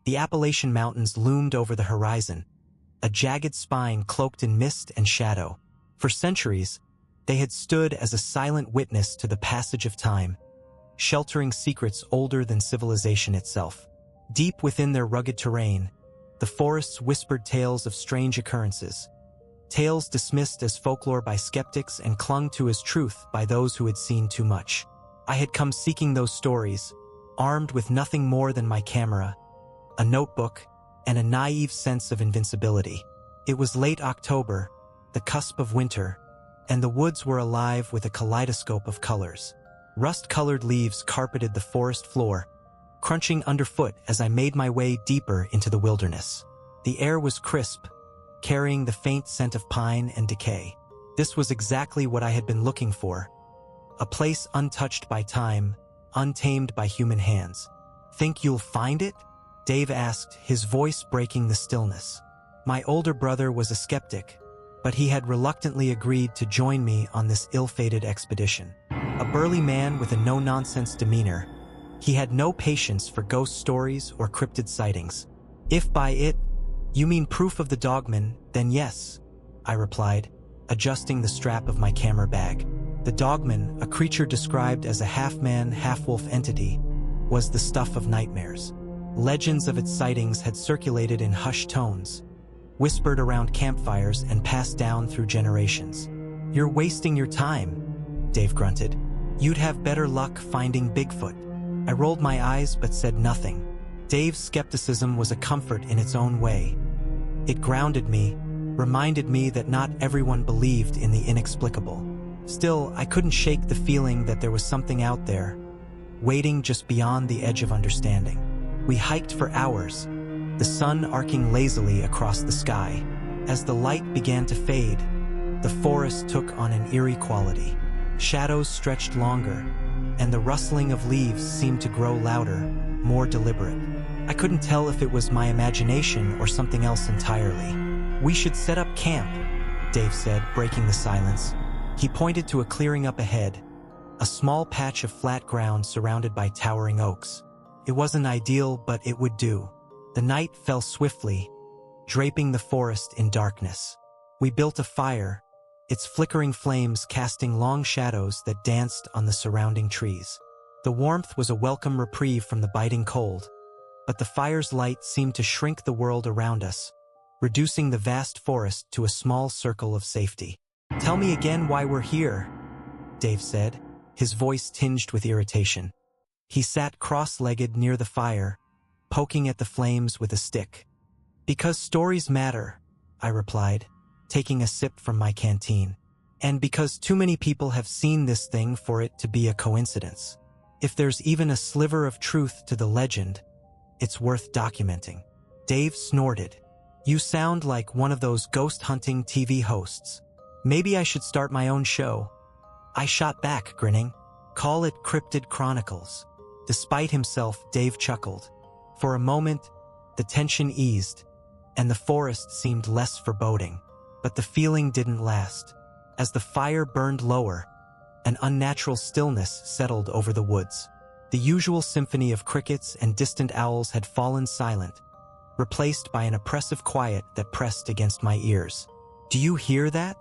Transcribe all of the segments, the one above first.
The Appalachian Mountains loomed over the horizon, a jagged spine cloaked in mist and shadow. For centuries, they had stood as a silent witness to the passage of time, sheltering secrets older than civilization itself. Deep within their rugged terrain, the forests whispered tales of strange occurrences, tales dismissed as folklore by skeptics and clung to as truth by those who had seen too much. I had come seeking those stories, armed with nothing more than my camera, a notebook, and a naive sense of invincibility. It was late October, the cusp of winter, and the woods were alive with a kaleidoscope of colors. Rust-colored leaves carpeted the forest floor, crunching underfoot as I made my way deeper into the wilderness. The air was crisp, carrying the faint scent of pine and decay. This was exactly what I had been looking for. A place untouched by time, untamed by human hands. "Think you'll find it?" Dave asked, his voice breaking the stillness. My older brother was a skeptic, but he had reluctantly agreed to join me on this ill-fated expedition. A burly man with a no-nonsense demeanor, he had no patience for ghost stories or cryptid sightings. "If by it, you mean proof of the Dogman, then yes," I replied, adjusting the strap of my camera bag. The Dogman, a creature described as a half-man, half-wolf entity, was the stuff of nightmares. Legends of its sightings had circulated in hushed tones, whispered around campfires and passed down through generations. "You're wasting your time," Dave grunted. "You'd have better luck finding Bigfoot." I rolled my eyes but said nothing. Dave's skepticism was a comfort in its own way. It grounded me, reminded me that not everyone believed in the inexplicable. Still, I couldn't shake the feeling that there was something out there, waiting just beyond the edge of understanding. We hiked for hours, the sun arcing lazily across the sky. As the light began to fade, the forest took on an eerie quality. Shadows stretched longer, and the rustling of leaves seemed to grow louder, more deliberate. I couldn't tell if it was my imagination or something else entirely. "We should set up camp," Dave said, breaking the silence. He pointed to a clearing up ahead, a small patch of flat ground surrounded by towering oaks. It wasn't ideal, but it would do. The night fell swiftly, draping the forest in darkness. We built a fire, its flickering flames casting long shadows that danced on the surrounding trees. The warmth was a welcome reprieve from the biting cold, but the fire's light seemed to shrink the world around us, reducing the vast forest to a small circle of safety. "Tell me again why we're here," Dave said, his voice tinged with irritation. He sat cross-legged near the fire, poking at the flames with a stick. "Because stories matter," I replied, taking a sip from my canteen. "And because too many people have seen this thing for it to be a coincidence. If there's even a sliver of truth to the legend, it's worth documenting." Dave snorted. "You sound like one of those ghost-hunting TV hosts. Maybe I should start my own show." I shot back, grinning. "Call it Cryptid Chronicles." Despite himself, Dave chuckled. For a moment, the tension eased, and the forest seemed less foreboding. But the feeling didn't last. As the fire burned lower, an unnatural stillness settled over the woods. The usual symphony of crickets and distant owls had fallen silent, replaced by an oppressive quiet that pressed against my ears. "Do you hear that?"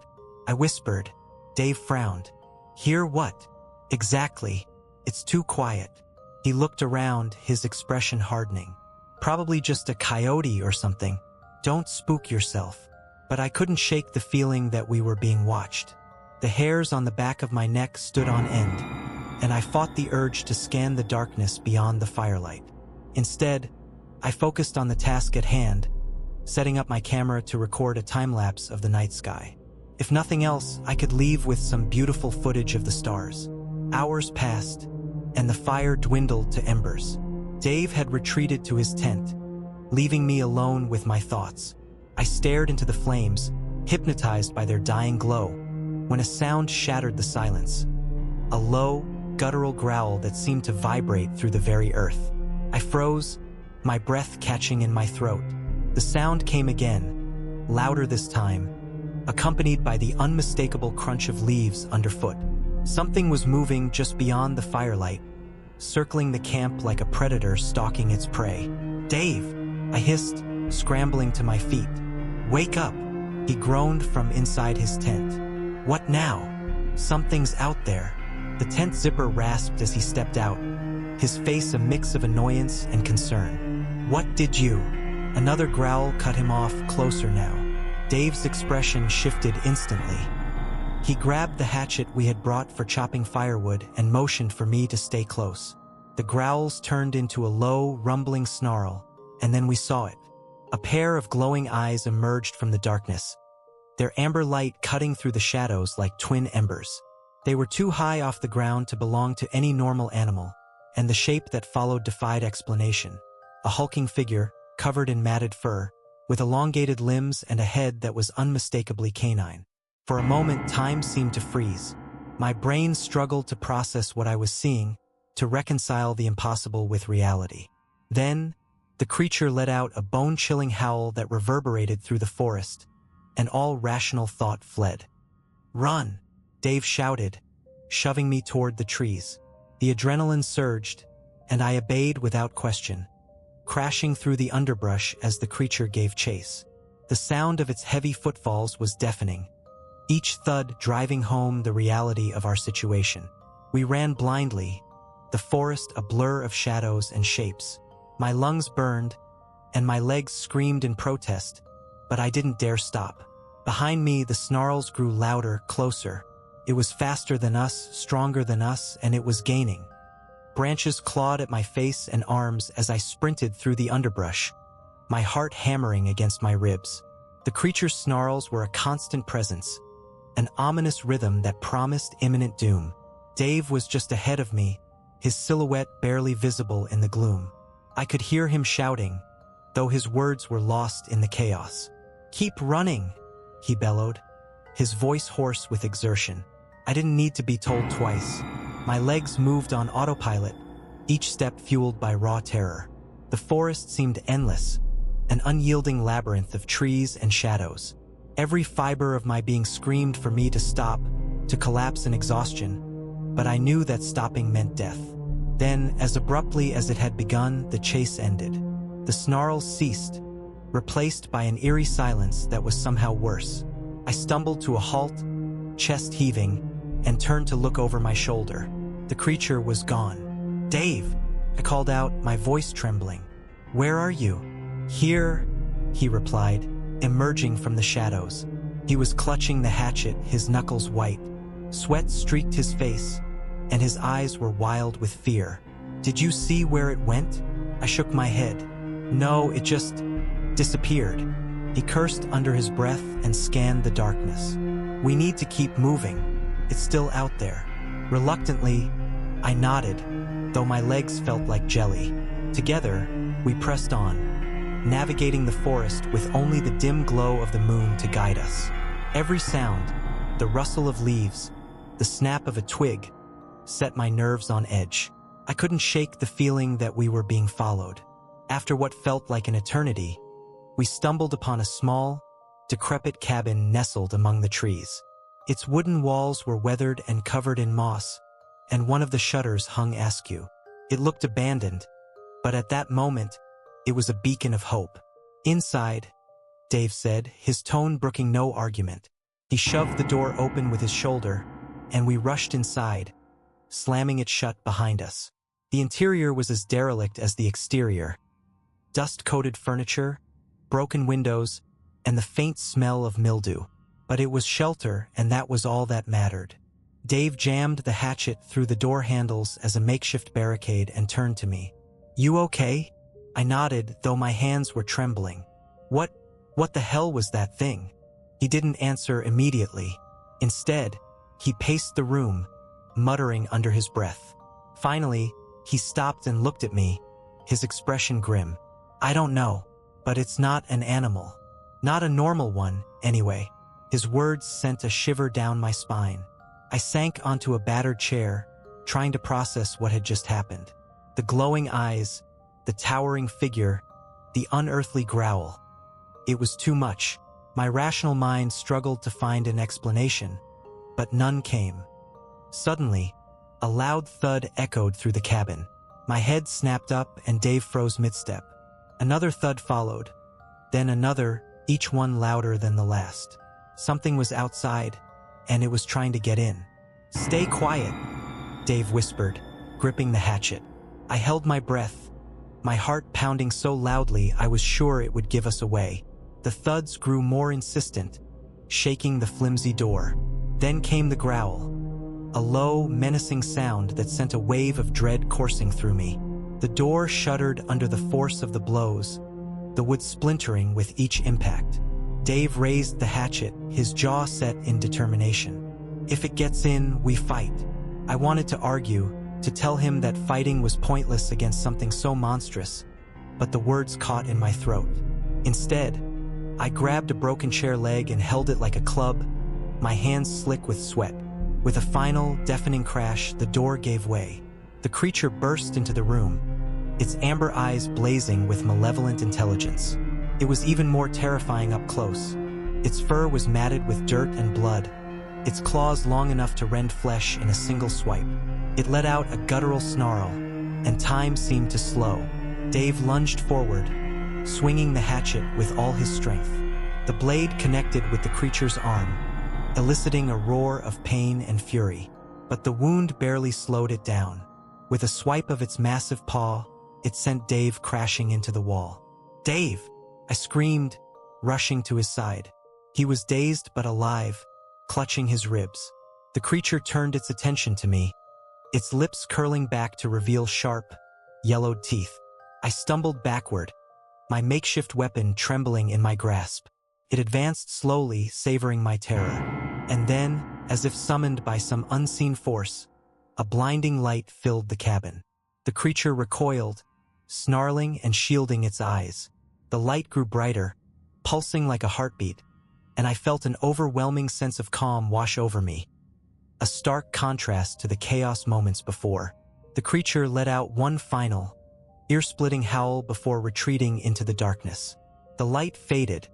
I whispered. Dave frowned. "Hear what?" "Exactly. It's too quiet." He looked around, his expression hardening. "Probably just a coyote or something. Don't spook yourself." But I couldn't shake the feeling that we were being watched. The hairs on the back of my neck stood on end, and I fought the urge to scan the darkness beyond the firelight. Instead, I focused on the task at hand, setting up my camera to record a time-lapse of the night sky. If nothing else, I could leave with some beautiful footage of the stars. Hours passed, and the fire dwindled to embers. Dave had retreated to his tent, leaving me alone with my thoughts. I stared into the flames, hypnotized by their dying glow, when a sound shattered the silence. A low, guttural growl that seemed to vibrate through the very earth. I froze, my breath catching in my throat. The sound came again, louder this time, accompanied by the unmistakable crunch of leaves underfoot. Something was moving just beyond the firelight, circling the camp like a predator stalking its prey. "Dave!" I hissed, scrambling to my feet. "Wake up!" he groaned from inside his tent. "What now?" "Something's out there." The tent zipper rasped as he stepped out, his face a mix of annoyance and concern. "What did you?" Another growl cut him off. "Closer now." Dave's expression shifted instantly. He grabbed the hatchet we had brought for chopping firewood and motioned for me to stay close. The growls turned into a low, rumbling snarl, and then we saw it. A pair of glowing eyes emerged from the darkness, their amber light cutting through the shadows like twin embers. They were too high off the ground to belong to any normal animal, and the shape that followed defied explanation. A hulking figure, covered in matted fur, with elongated limbs and a head that was unmistakably canine. For a moment, time seemed to freeze. My brain struggled to process what I was seeing, to reconcile the impossible with reality. Then, the creature let out a bone-chilling howl that reverberated through the forest, and all rational thought fled. "Run!" Dave shouted, shoving me toward the trees. The adrenaline surged, and I obeyed without question, crashing through the underbrush as the creature gave chase. The sound of its heavy footfalls was deafening, each thud driving home the reality of our situation. We ran blindly, the forest a blur of shadows and shapes. My lungs burned, and my legs screamed in protest, but I didn't dare stop. Behind me, the snarls grew louder, closer. It was faster than us, stronger than us, and it was gaining. Branches clawed at my face and arms as I sprinted through the underbrush, my heart hammering against my ribs. The creature's snarls were a constant presence, an ominous rhythm that promised imminent doom. Dave was just ahead of me, his silhouette barely visible in the gloom. I could hear him shouting, though his words were lost in the chaos. "Keep running!" he bellowed, his voice hoarse with exertion. I didn't need to be told twice. My legs moved on autopilot, each step fueled by raw terror. The forest seemed endless, an unyielding labyrinth of trees and shadows. Every fiber of my being screamed for me to stop, to collapse in exhaustion, but I knew that stopping meant death. Then, as abruptly as it had begun, the chase ended. The snarls ceased, replaced by an eerie silence that was somehow worse. I stumbled to a halt, chest heaving, and turned to look over my shoulder. The creature was gone. "Dave!" I called out, my voice trembling. "Where are you?" "Here," he replied, emerging from the shadows. He was clutching the hatchet, his knuckles white. Sweat streaked his face, and his eyes were wild with fear. "Did you see where it went?" I shook my head. "No, it just disappeared." He cursed under his breath and scanned the darkness. "We need to keep moving. It's still out there." Reluctantly, I nodded, though my legs felt like jelly. Together, we pressed on, navigating the forest with only the dim glow of the moon to guide us. Every sound, the rustle of leaves, the snap of a twig, set my nerves on edge. I couldn't shake the feeling that we were being followed. After what felt like an eternity, we stumbled upon a small, decrepit cabin nestled among the trees. Its wooden walls were weathered and covered in moss, and one of the shutters hung askew. It looked abandoned, but at that moment, it was a beacon of hope. "Inside," Dave said, his tone brooking no argument. He shoved the door open with his shoulder, and we rushed inside, slamming it shut behind us. The interior was as derelict as the exterior. Dust-coated furniture, broken windows, and the faint smell of mildew. But it was shelter, and that was all that mattered. Dave jammed the hatchet through the door handles as a makeshift barricade and turned to me. "You okay?" I nodded, though my hands were trembling. What the hell was that thing?" He didn't answer immediately. Instead, he paced the room, muttering under his breath. Finally, he stopped and looked at me, his expression grim. "I don't know, but it's not an animal. Not a normal one, anyway." His words sent a shiver down my spine. I sank onto a battered chair, trying to process what had just happened. The glowing eyes, the towering figure, the unearthly growl. It was too much. My rational mind struggled to find an explanation, but none came. Suddenly, a loud thud echoed through the cabin. My head snapped up and Dave froze mid-step. Another thud followed, then another, each one louder than the last. Something was outside, and it was trying to get in. "Stay quiet," Dave whispered, gripping the hatchet. I held my breath, my heart pounding so loudly I was sure it would give us away. The thuds grew more insistent, shaking the flimsy door. Then came the growl, a low, menacing sound that sent a wave of dread coursing through me. The door shuddered under the force of the blows, the wood splintering with each impact. Dave raised the hatchet, his jaw set in determination. "If it gets in, we fight." I wanted to argue, to tell him that fighting was pointless against something so monstrous, but the words caught in my throat. Instead, I grabbed a broken chair leg and held it like a club, my hands slick with sweat. With a final, deafening crash, the door gave way. The creature burst into the room, its amber eyes blazing with malevolent intelligence. It was even more terrifying up close. Its fur was matted with dirt and blood, its claws long enough to rend flesh in a single swipe. It let out a guttural snarl, and time seemed to slow. Dave lunged forward, swinging the hatchet with all his strength. The blade connected with the creature's arm, eliciting a roar of pain and fury. But the wound barely slowed it down. With a swipe of its massive paw, it sent Dave crashing into the wall. "Dave!" I screamed, rushing to his side. He was dazed but alive, clutching his ribs. The creature turned its attention to me, its lips curling back to reveal sharp, yellowed teeth. I stumbled backward, my makeshift weapon trembling in my grasp. It advanced slowly, savoring my terror. And then, as if summoned by some unseen force, a blinding light filled the cabin. The creature recoiled, snarling and shielding its eyes. The light grew brighter, pulsing like a heartbeat, and I felt an overwhelming sense of calm wash over me. A stark contrast to the chaos moments before. The creature let out one final, ear-splitting howl before retreating into the darkness. The light faded,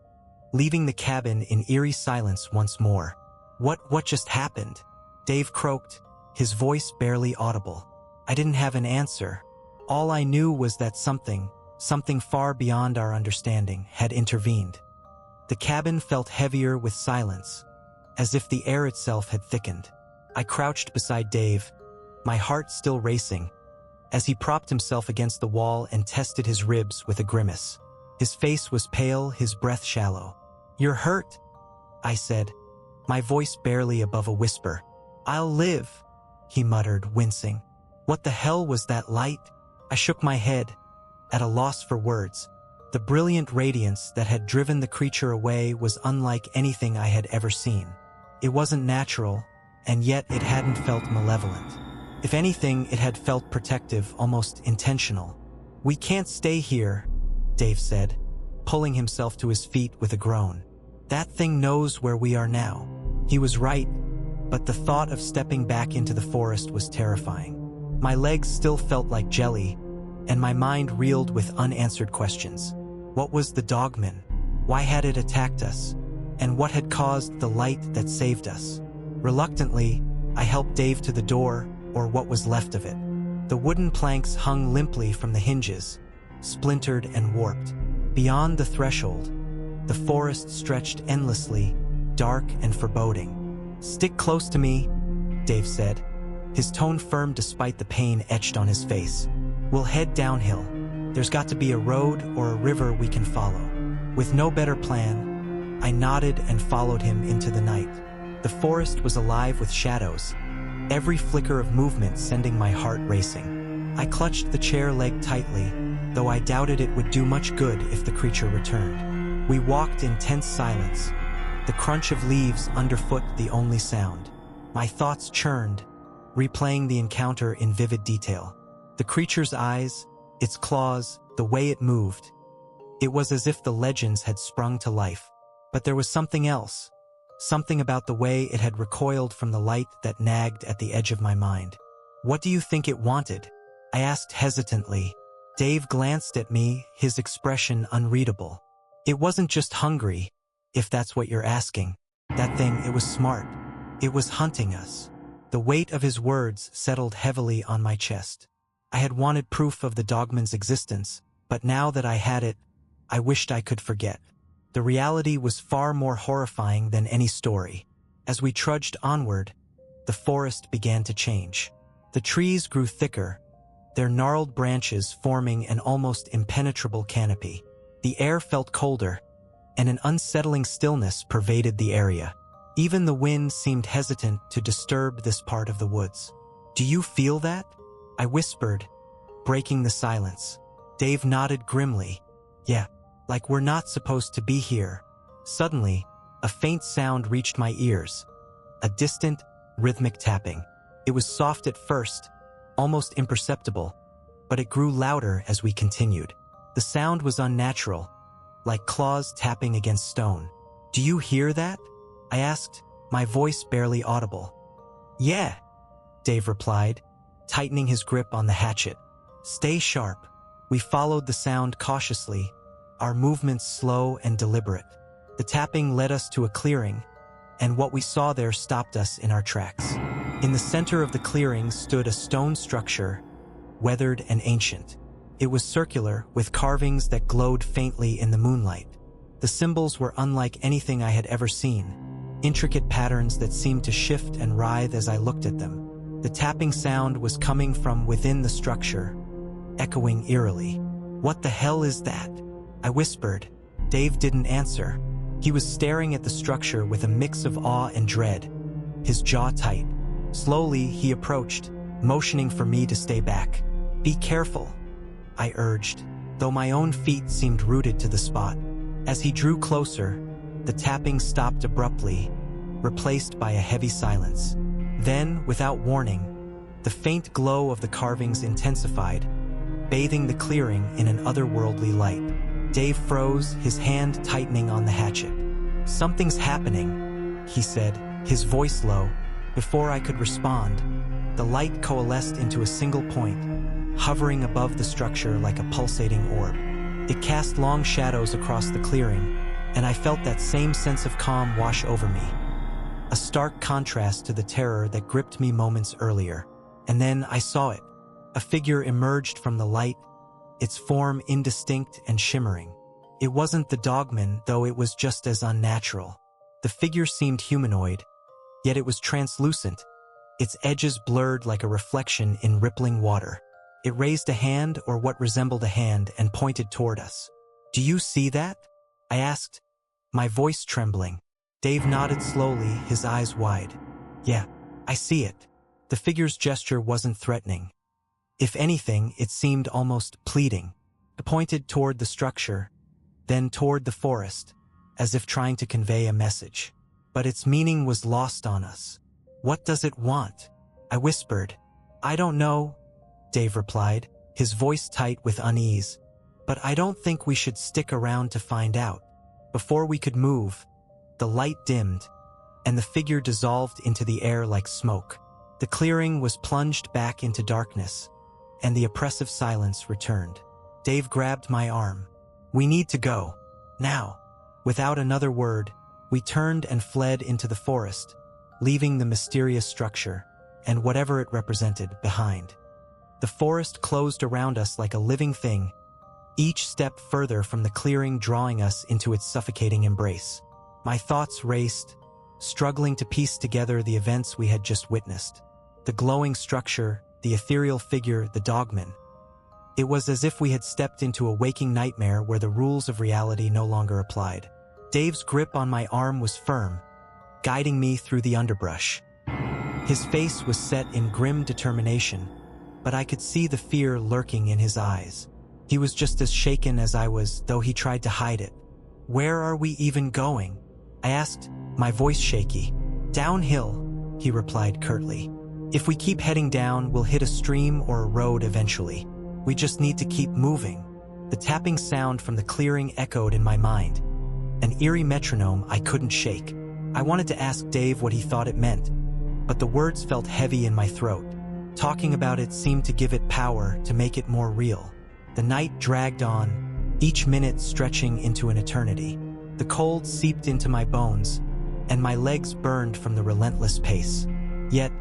leaving the cabin in eerie silence once more. What just happened?" Dave croaked, his voice barely audible. I didn't have an answer. All I knew was that something far beyond our understanding, had intervened. The cabin felt heavier with silence, as if the air itself had thickened. I crouched beside Dave, my heart still racing, as he propped himself against the wall and tested his ribs with a grimace. His face was pale, his breath shallow. "You're hurt," I said, my voice barely above a whisper. "I'll live," he muttered, wincing. "What the hell was that light?" I shook my head, at a loss for words. The brilliant radiance that had driven the creature away was unlike anything I had ever seen. It wasn't natural, and yet it hadn't felt malevolent. If anything, it had felt protective, almost intentional. "We can't stay here," Dave said, pulling himself to his feet with a groan. "That thing knows where we are now." He was right, but the thought of stepping back into the forest was terrifying. My legs still felt like jelly, and my mind reeled with unanswered questions. What was the Dogman? Why had it attacked us? And what had caused the light that saved us? Reluctantly, I helped Dave to the door, or what was left of it. The wooden planks hung limply from the hinges, splintered and warped. Beyond the threshold, the forest stretched endlessly, dark and foreboding. "Stick close to me," Dave said, his tone firm despite the pain etched on his face. "We'll head downhill. There's got to be a road or a river we can follow." With no better plan, I nodded and followed him into the night. The forest was alive with shadows, every flicker of movement sending my heart racing. I clutched the chair leg tightly, though I doubted it would do much good if the creature returned. We walked in tense silence, the crunch of leaves underfoot the only sound. My thoughts churned, replaying the encounter in vivid detail. The creature's eyes, its claws, the way it moved. It was as if the legends had sprung to life. But there was something else, something about the way it had recoiled from the light that nagged at the edge of my mind. "What do you think it wanted?" I asked hesitantly. Dave glanced at me, his expression unreadable. "It wasn't just hungry, if that's what you're asking. That thing, it was smart. It was hunting us." The weight of his words settled heavily on my chest. I had wanted proof of the Dogman's existence, but now that I had it, I wished I could forget. The reality was far more horrifying than any story. As we trudged onward, the forest began to change. The trees grew thicker, their gnarled branches forming an almost impenetrable canopy. The air felt colder, and an unsettling stillness pervaded the area. Even the wind seemed hesitant to disturb this part of the woods. "Do you feel that?" I whispered, breaking the silence. Dave nodded grimly. "Yeah, like we're not supposed to be here." Suddenly, a faint sound reached my ears, a distant, rhythmic tapping. It was soft at first, almost imperceptible, but it grew louder as we continued. The sound was unnatural, like claws tapping against stone. "Do you hear that?" I asked, my voice barely audible. "Yeah," Dave replied, tightening his grip on the hatchet. "Stay sharp." We followed the sound cautiously, our movements slow and deliberate. The tapping led us to a clearing, and what we saw there stopped us in our tracks. In the center of the clearing stood a stone structure, weathered and ancient. It was circular, with carvings that glowed faintly in the moonlight. The symbols were unlike anything I had ever seen, intricate patterns that seemed to shift and writhe as I looked at them. The tapping sound was coming from within the structure, echoing eerily. "What the hell is that?" I whispered. Dave didn't answer. He was staring at the structure with a mix of awe and dread, his jaw tight. Slowly, he approached, motioning for me to stay back. "Be careful," I urged, though my own feet seemed rooted to the spot. As he drew closer, the tapping stopped abruptly, replaced by a heavy silence. Then, without warning, the faint glow of the carvings intensified, bathing the clearing in an otherworldly light. Dave froze, his hand tightening on the hatchet. "Something's happening," he said, his voice low. Before I could respond, the light coalesced into a single point, hovering above the structure like a pulsating orb. It cast long shadows across the clearing, and I felt that same sense of calm wash over me. A stark contrast to the terror that gripped me moments earlier. And then I saw it. A figure emerged from the light, its form indistinct and shimmering. It wasn't the dogman, though it was just as unnatural. The figure seemed humanoid, yet it was translucent, its edges blurred like a reflection in rippling water. It raised a hand, or what resembled a hand, and pointed toward us. "Do you see that?" I asked, my voice trembling. Dave nodded slowly, his eyes wide. "Yeah, I see it." The figure's gesture wasn't threatening. If anything, it seemed almost pleading. It pointed toward the structure, then toward the forest, as if trying to convey a message. But its meaning was lost on us. "What does it want?" I whispered. "I don't know," Dave replied, his voice tight with unease. "But I don't think we should stick around to find out." Before we could move, the light dimmed, and the figure dissolved into the air like smoke. The clearing was plunged back into darkness, and the oppressive silence returned. Dave grabbed my arm. "We need to go. Now." Without another word, we turned and fled into the forest, leaving the mysterious structure, and whatever it represented, behind. The forest closed around us like a living thing, each step further from the clearing drawing us into its suffocating embrace. My thoughts raced, struggling to piece together the events we had just witnessed. The glowing structure, the ethereal figure, the dogman. It was as if we had stepped into a waking nightmare where the rules of reality no longer applied. Dave's grip on my arm was firm, guiding me through the underbrush. His face was set in grim determination, but I could see the fear lurking in his eyes. He was just as shaken as I was, though he tried to hide it. "Where are we even going?" I asked, my voice shaky. "Downhill," he replied curtly. "If we keep heading down, we'll hit a stream or a road eventually. We just need to keep moving." The tapping sound from the clearing echoed in my mind, an eerie metronome I couldn't shake. I wanted to ask Dave what he thought it meant, but the words felt heavy in my throat. Talking about it seemed to give it power, to make it more real. The night dragged on, each minute stretching into an eternity. The cold seeped into my bones, and my legs burned from the relentless pace. Yet,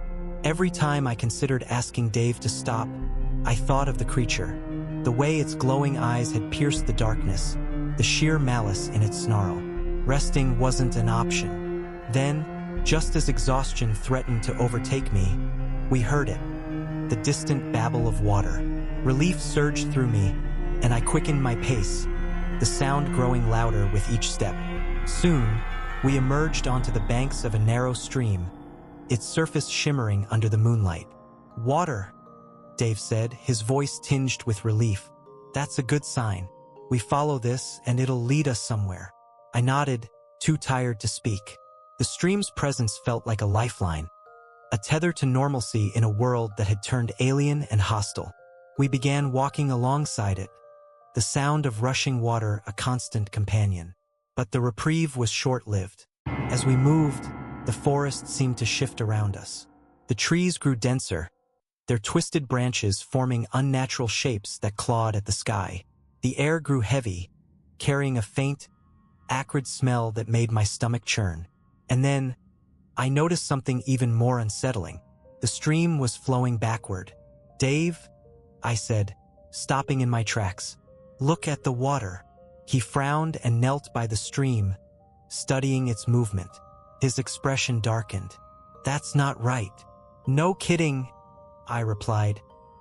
every time I considered asking Dave to stop, I thought of the creature. The way its glowing eyes had pierced the darkness, the sheer malice in its snarl. Resting wasn't an option. Then, just as exhaustion threatened to overtake me, we heard it. The distant babble of water. Relief surged through me, and I quickened my pace, the sound growing louder with each step. Soon, we emerged onto the banks of a narrow stream, its surface shimmering under the moonlight. "Water," Dave said, his voice tinged with relief. "That's a good sign. We follow this, and it'll lead us somewhere." I nodded, too tired to speak. The stream's presence felt like a lifeline, a tether to normalcy in a world that had turned alien and hostile. We began walking alongside it, the sound of rushing water a constant companion. But the reprieve was short-lived. As we moved, the forest seemed to shift around us. The trees grew denser, their twisted branches forming unnatural shapes that clawed at the sky. The air grew heavy, carrying a faint, acrid smell that made my stomach churn. And then, I noticed something even more unsettling. The stream was flowing backward. "Dave," I said, stopping in my tracks. "Look at the water." He frowned and knelt by the stream, studying its movement. His expression darkened. "That's not right." "No kidding," I replied,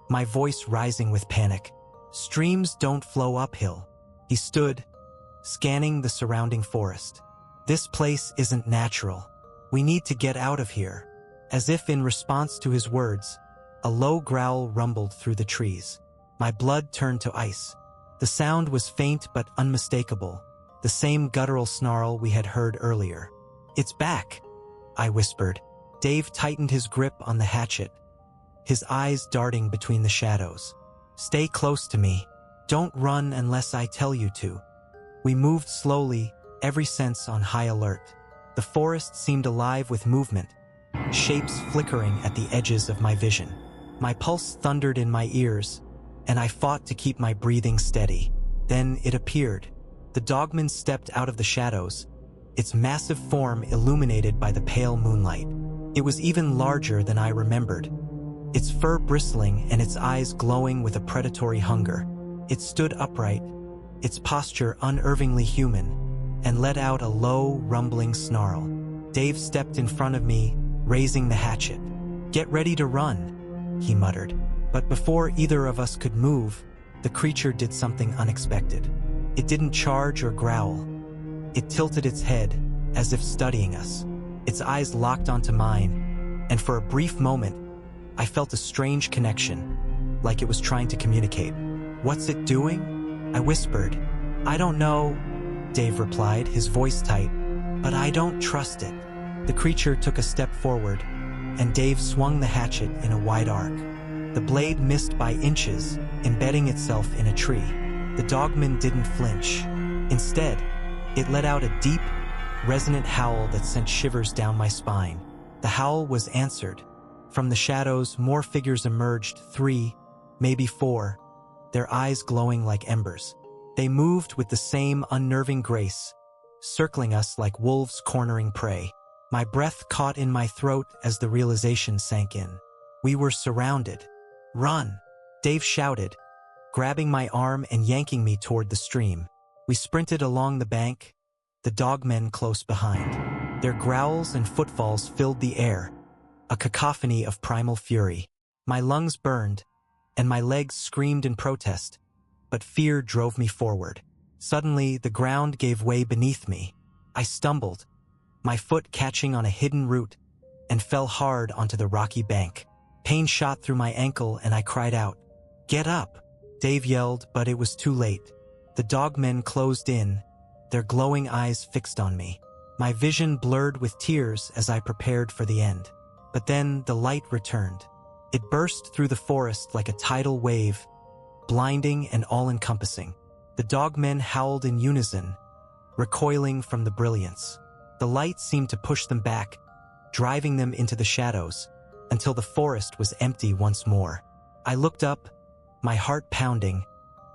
my voice rising with panic. "Streams don't flow uphill." He stood, scanning the surrounding forest. "This place isn't natural. We need to get out of here." As if in response to his words, a low growl rumbled through the trees. My blood turned to ice. The sound was faint but unmistakable, the same guttural snarl we had heard earlier. "It's back," I whispered. Dave tightened his grip on the hatchet, his eyes darting between the shadows. "Stay close to me. Don't run unless I tell you to." We moved slowly, every sense on high alert. The forest seemed alive with movement, shapes flickering at the edges of my vision. My pulse thundered in my ears, and I fought to keep my breathing steady. Then it appeared. The dogman stepped out of the shadows, its massive form illuminated by the pale moonlight. It was even larger than I remembered, its fur bristling and its eyes glowing with a predatory hunger. It stood upright, its posture unnervingly human, and let out a low, rumbling snarl. Dave stepped in front of me, raising the hatchet. "Get ready to run," he muttered. But before either of us could move, the creature did something unexpected. It didn't charge or growl. It tilted its head, as if studying us. Its eyes locked onto mine, and for a brief moment, I felt a strange connection, like it was trying to communicate. "What's it doing?" I whispered. "I don't know," Dave replied, his voice tight, "but I don't trust it." The creature took a step forward, and Dave swung the hatchet in a wide arc. The blade missed by inches, embedding itself in a tree. The dogman didn't flinch. Instead, it let out a deep, resonant howl that sent shivers down my spine. The howl was answered. From the shadows, more figures emerged, 3, maybe 4, their eyes glowing like embers. They moved with the same unnerving grace, circling us like wolves cornering prey. My breath caught in my throat as the realization sank in. We were surrounded. "Run!" Dave shouted, grabbing my arm and yanking me toward the stream. We sprinted along the bank, the dogmen close behind. Their growls and footfalls filled the air, a cacophony of primal fury. My lungs burned, and my legs screamed in protest, but fear drove me forward. Suddenly, the ground gave way beneath me. I stumbled, my foot catching on a hidden root, and fell hard onto the rocky bank. Pain shot through my ankle and I cried out, "Get up!" Dave yelled, but it was too late. The dogmen closed in, their glowing eyes fixed on me. My vision blurred with tears as I prepared for the end. But then the light returned. It burst through the forest like a tidal wave, blinding and all-encompassing. The dogmen howled in unison, recoiling from the brilliance. The light seemed to push them back, driving them into the shadows, until the forest was empty once more. I looked up, my heart pounding,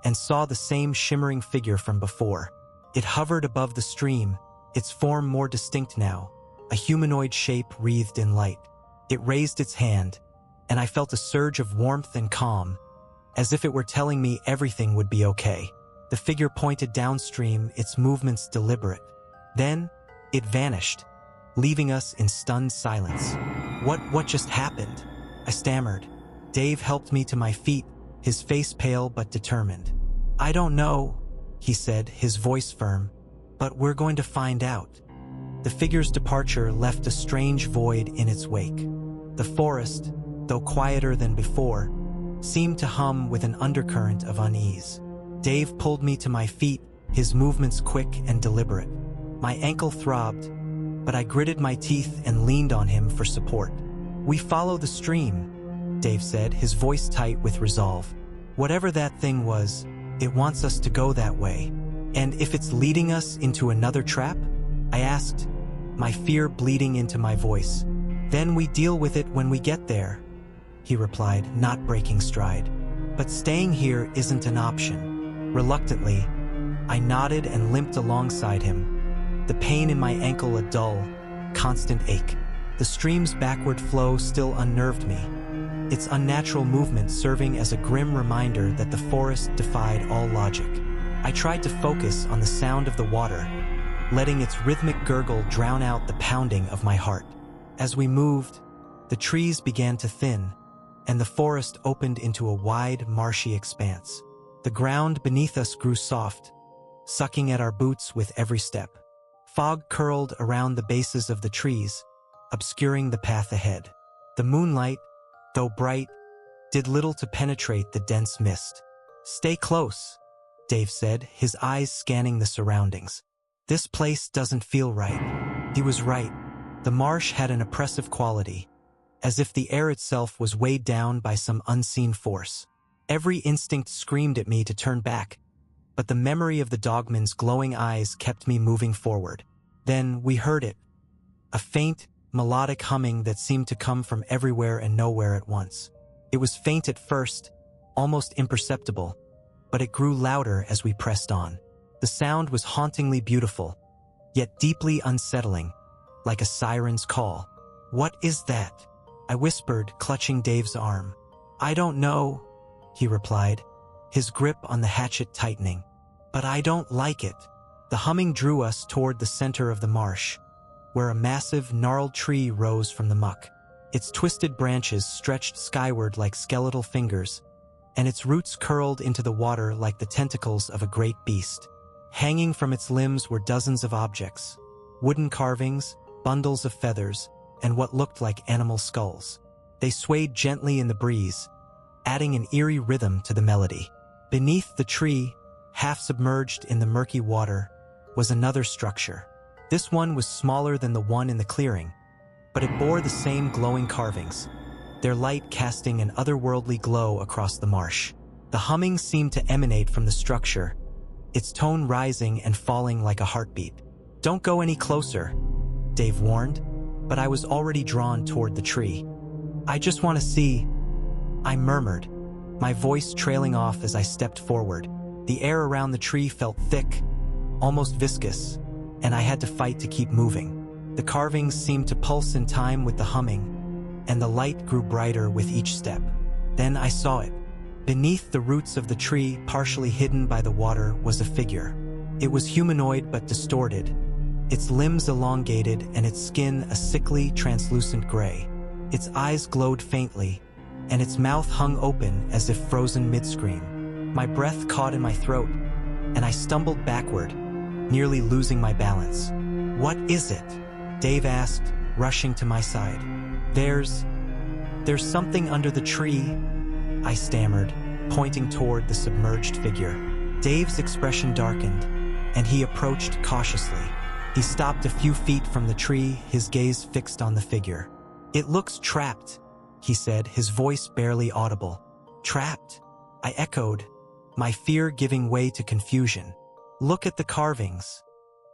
and saw the same shimmering figure from before. It hovered above the stream, its form more distinct now, a humanoid shape wreathed in light. It raised its hand, and I felt a surge of warmth and calm, as if it were telling me everything would be okay. The figure pointed downstream, its movements deliberate. Then, it vanished, leaving us in stunned silence. What just happened? I stammered. Dave helped me to my feet, his face pale but determined. I don't know, he said, his voice firm, but we're going to find out. The figure's departure left a strange void in its wake. The forest, though quieter than before, seemed to hum with an undercurrent of unease. Dave pulled me to my feet, his movements quick and deliberate. My ankle throbbed, but I gritted my teeth and leaned on him for support. We follow the stream, Dave said, his voice tight with resolve. Whatever that thing was, it wants us to go that way. And if it's leading us into another trap? I asked, my fear bleeding into my voice. Then we deal with it when we get there, he replied, not breaking stride. But staying here isn't an option. Reluctantly, I nodded and limped alongside him, the pain in my ankle a dull, constant ache. The stream's backward flow still unnerved me, its unnatural movement serving as a grim reminder that the forest defied all logic. I tried to focus on the sound of the water, letting its rhythmic gurgle drown out the pounding of my heart. As we moved, the trees began to thin, and the forest opened into a wide, marshy expanse. The ground beneath us grew soft, sucking at our boots with every step. Fog curled around the bases of the trees, obscuring the path ahead. The moonlight, though bright, did little to penetrate the dense mist. Stay close, Dave said, his eyes scanning the surroundings. This place doesn't feel right. He was right. The marsh had an oppressive quality, as if the air itself was weighed down by some unseen force. Every instinct screamed at me to turn back, but the memory of the dogman's glowing eyes kept me moving forward. Then we heard it, a faint, melodic humming that seemed to come from everywhere and nowhere at once. It was faint at first, almost imperceptible, but it grew louder as we pressed on. The sound was hauntingly beautiful, yet deeply unsettling, like a siren's call. What is that? I whispered, clutching Dave's arm. I don't know, he replied, his grip on the hatchet tightening. But I don't like it. The humming drew us toward the center of the marsh, where a massive, gnarled tree rose from the muck. Its twisted branches stretched skyward like skeletal fingers, and its roots curled into the water like the tentacles of a great beast. Hanging from its limbs were dozens of objects, wooden carvings, bundles of feathers, and what looked like animal skulls. They swayed gently in the breeze, adding an eerie rhythm to the melody. Beneath the tree, half submerged in the murky water, was another structure. This one was smaller than the one in the clearing, but it bore the same glowing carvings, their light casting an otherworldly glow across the marsh. The humming seemed to emanate from the structure, its tone rising and falling like a heartbeat. Don't go any closer, Dave warned, but I was already drawn toward the tree. I just want to see, I murmured, my voice trailing off as I stepped forward. The air around the tree felt thick, almost viscous, and I had to fight to keep moving. The carvings seemed to pulse in time with the humming, and the light grew brighter with each step. Then I saw it. Beneath the roots of the tree, partially hidden by the water, was a figure. It was humanoid but distorted, its limbs elongated and its skin a sickly, translucent gray. Its eyes glowed faintly, and its mouth hung open as if frozen mid-scream. My breath caught in my throat, and I stumbled backward, nearly losing my balance. What is it? Dave asked, rushing to my side. There's something under the tree, I stammered, pointing toward the submerged figure. Dave's expression darkened, and he approached cautiously. He stopped a few feet from the tree, his gaze fixed on the figure. It looks trapped, he said, his voice barely audible. Trapped? I echoed, my fear giving way to confusion. Look at the carvings,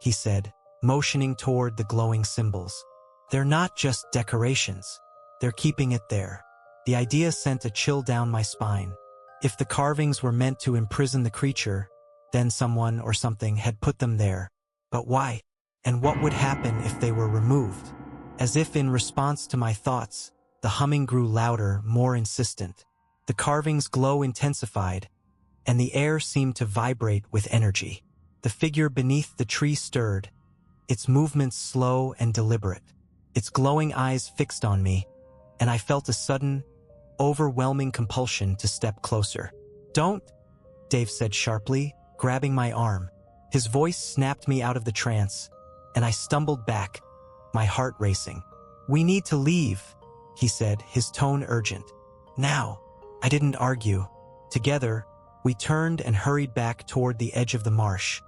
he said, motioning toward the glowing symbols. They're not just decorations. They're keeping it there. The idea sent a chill down my spine. If the carvings were meant to imprison the creature, then someone or something had put them there. But why? And what would happen if they were removed? As if in response to my thoughts, the humming grew louder, more insistent. The carving's glow intensified, and the air seemed to vibrate with energy. The figure beneath the tree stirred, its movements slow and deliberate, its glowing eyes fixed on me, and I felt a sudden, overwhelming compulsion to step closer. "Don't," Dave said sharply, grabbing my arm. His voice snapped me out of the trance, and I stumbled back, my heart racing. "We need to leave," he said, his tone urgent. "Now." I didn't argue. Together, we turned and hurried back toward the edge of the marsh,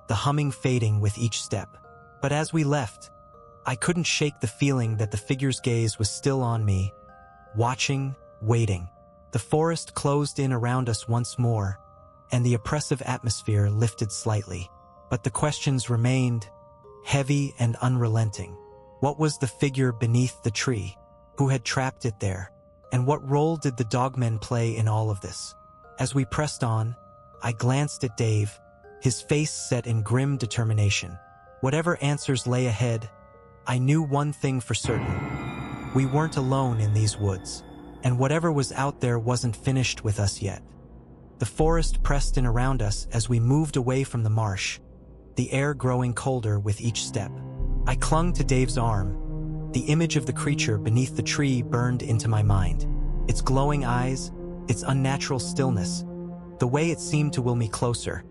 the humming fading with each step. But as we left, I couldn't shake the feeling that the figure's gaze was still on me, watching, waiting. The forest closed in around us once more, and the oppressive atmosphere lifted slightly. But the questions remained, heavy and unrelenting. What was the figure beneath the tree? Who had trapped it there? And what role did the dogmen play in all of this? As we pressed on, I glanced at Dave, his face set in grim determination. Whatever answers lay ahead, I knew one thing for certain. We weren't alone in these woods, and whatever was out there wasn't finished with us yet. The forest pressed in around us as we moved away from the marsh, the air growing colder with each step. I clung to Dave's arm. The image of the creature beneath the tree burned into my mind. Its glowing eyes, its unnatural stillness, the way it seemed to will me closer.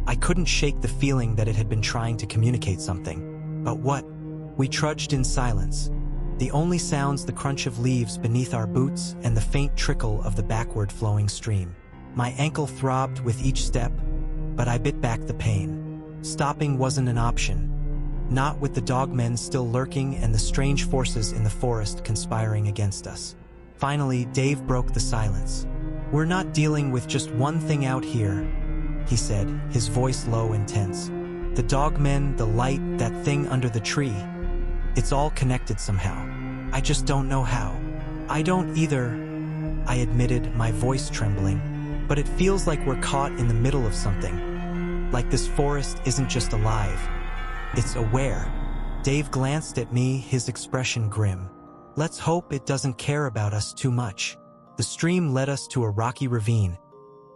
I couldn't shake the feeling that it had been trying to communicate something. But what? We trudged in silence. The only sounds the crunch of leaves beneath our boots and the faint trickle of the backward flowing stream. My ankle throbbed with each step, but I bit back the pain. Stopping wasn't an option. Not with the dogmen still lurking and the strange forces in the forest conspiring against us. Finally, Dave broke the silence. "We're not dealing with just one thing out here," he said, his voice low and tense. "The dogmen, the light, that thing under the tree. It's all connected somehow. I just don't know how." "I don't either," I admitted, my voice trembling. "But it feels like we're caught in the middle of something. Like this forest isn't just alive. It's aware." Dave glanced at me, his expression grim. "Let's hope it doesn't care about us too much." The stream led us to a rocky ravine,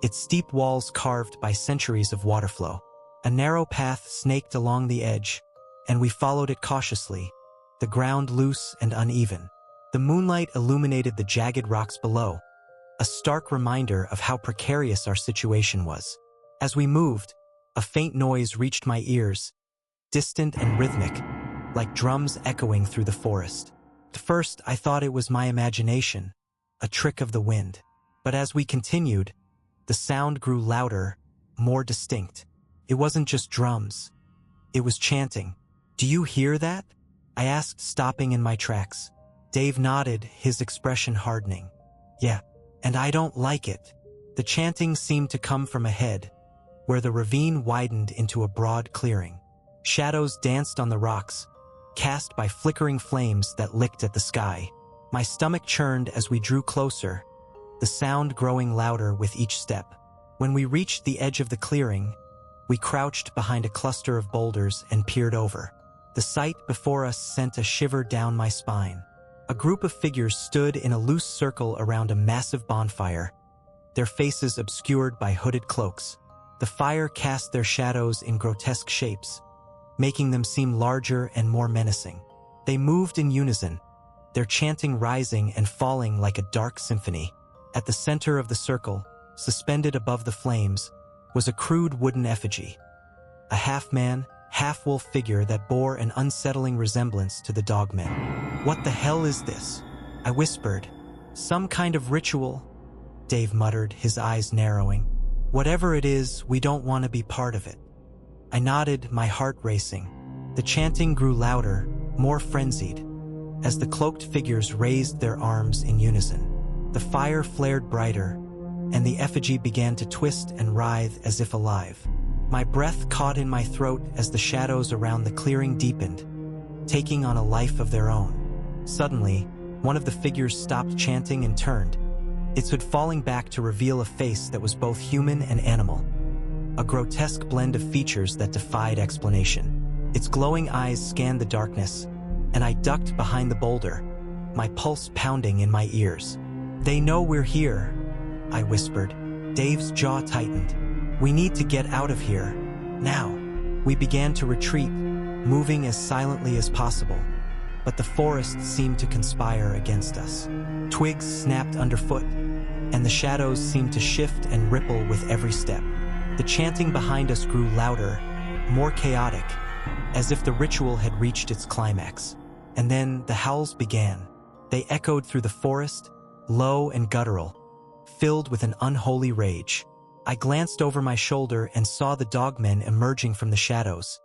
its steep walls carved by centuries of water flow. A narrow path snaked along the edge, and we followed it cautiously, the ground loose and uneven. The moonlight illuminated the jagged rocks below, a stark reminder of how precarious our situation was. As we moved, a faint noise reached my ears, distant and rhythmic, like drums echoing through the forest. At first, I thought it was my imagination, a trick of the wind. But as we continued, the sound grew louder, more distinct. It wasn't just drums. It was chanting. "Do you hear that?" I asked, stopping in my tracks. Dave nodded, his expression hardening. "Yeah, and I don't like it." The chanting seemed to come from ahead, where the ravine widened into a broad clearing. Shadows danced on the rocks, cast by flickering flames that licked at the sky. My stomach churned as we drew closer, the sound growing louder with each step. When we reached the edge of the clearing, we crouched behind a cluster of boulders and peered over. The sight before us sent a shiver down my spine. A group of figures stood in a loose circle around a massive bonfire, their faces obscured by hooded cloaks. The fire cast their shadows in grotesque shapes, making them seem larger and more menacing. They moved in unison, their chanting rising and falling like a dark symphony. At the center of the circle, suspended above the flames, was a crude wooden effigy. A half-man, half-wolf figure that bore an unsettling resemblance to the dogmen. "What the hell is this?" I whispered. "Some kind of ritual," Dave muttered, his eyes narrowing. "Whatever it is, we don't want to be part of it." I nodded, my heart racing. The chanting grew louder, more frenzied, as the cloaked figures raised their arms in unison. The fire flared brighter, and the effigy began to twist and writhe as if alive. My breath caught in my throat as the shadows around the clearing deepened, taking on a life of their own. Suddenly, one of the figures stopped chanting and turned, its hood falling back to reveal a face that was both human and animal. A grotesque blend of features that defied explanation. Its glowing eyes scanned the darkness, and I ducked behind the boulder, my pulse pounding in my ears. "They know we're here," I whispered. Dave's jaw tightened. We need to get out of here. Now. We began to retreat, moving as silently as possible. But the forest seemed to conspire against us. Twigs snapped underfoot, and the shadows seemed to shift and ripple with every step. The chanting behind us grew louder, more chaotic, as if the ritual had reached its climax. And then the howls began. They echoed through the forest, low and guttural, filled with an unholy rage. I glanced over my shoulder and saw the dogmen emerging from the shadows.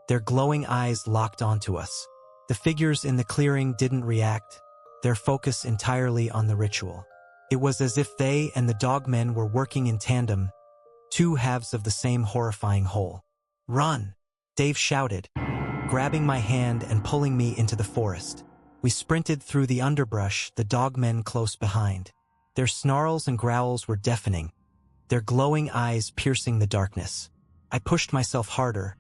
Their glowing eyes locked onto us. The figures in the clearing didn't react, their focus entirely on the ritual. It was as if they and the dogmen were working in tandem, two halves of the same horrifying whole. "Run!" Dave shouted, grabbing my hand and pulling me into the forest. We sprinted through the underbrush, the dogmen close behind. Their snarls and growls were deafening, their glowing eyes piercing the darkness. I pushed myself harder,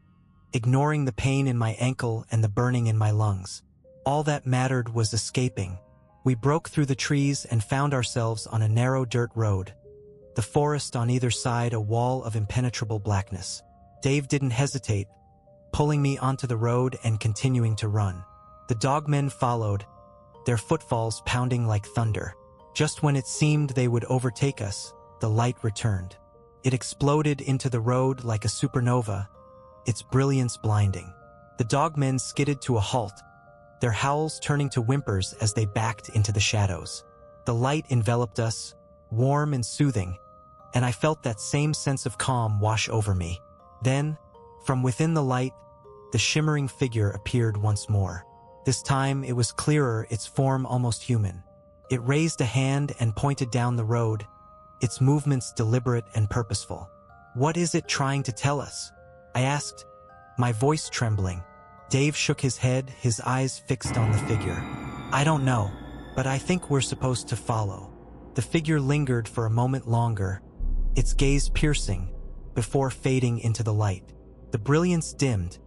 ignoring the pain in my ankle and the burning in my lungs. All that mattered was escaping. We broke through the trees and found ourselves on a narrow dirt road, the forest on either side a wall of impenetrable blackness. Dave didn't hesitate, pulling me onto the road and continuing to run. The dogmen followed, their footfalls pounding like thunder. Just when it seemed they would overtake us, the light returned. It exploded into the road like a supernova, its brilliance blinding. The dogmen skidded to a halt, their howls turning to whimpers as they backed into the shadows. The light enveloped us, warm and soothing, and I felt that same sense of calm wash over me. Then, from within the light, the shimmering figure appeared once more. This time it was clearer, its form almost human. It raised a hand and pointed down the road, its movements deliberate and purposeful. "What is it trying to tell us?" I asked, my voice trembling. Dave shook his head, his eyes fixed on the figure. "I don't know, but I think we're supposed to follow." The figure lingered for a moment longer, its gaze piercing, before fading into the light. The brilliance dimmed,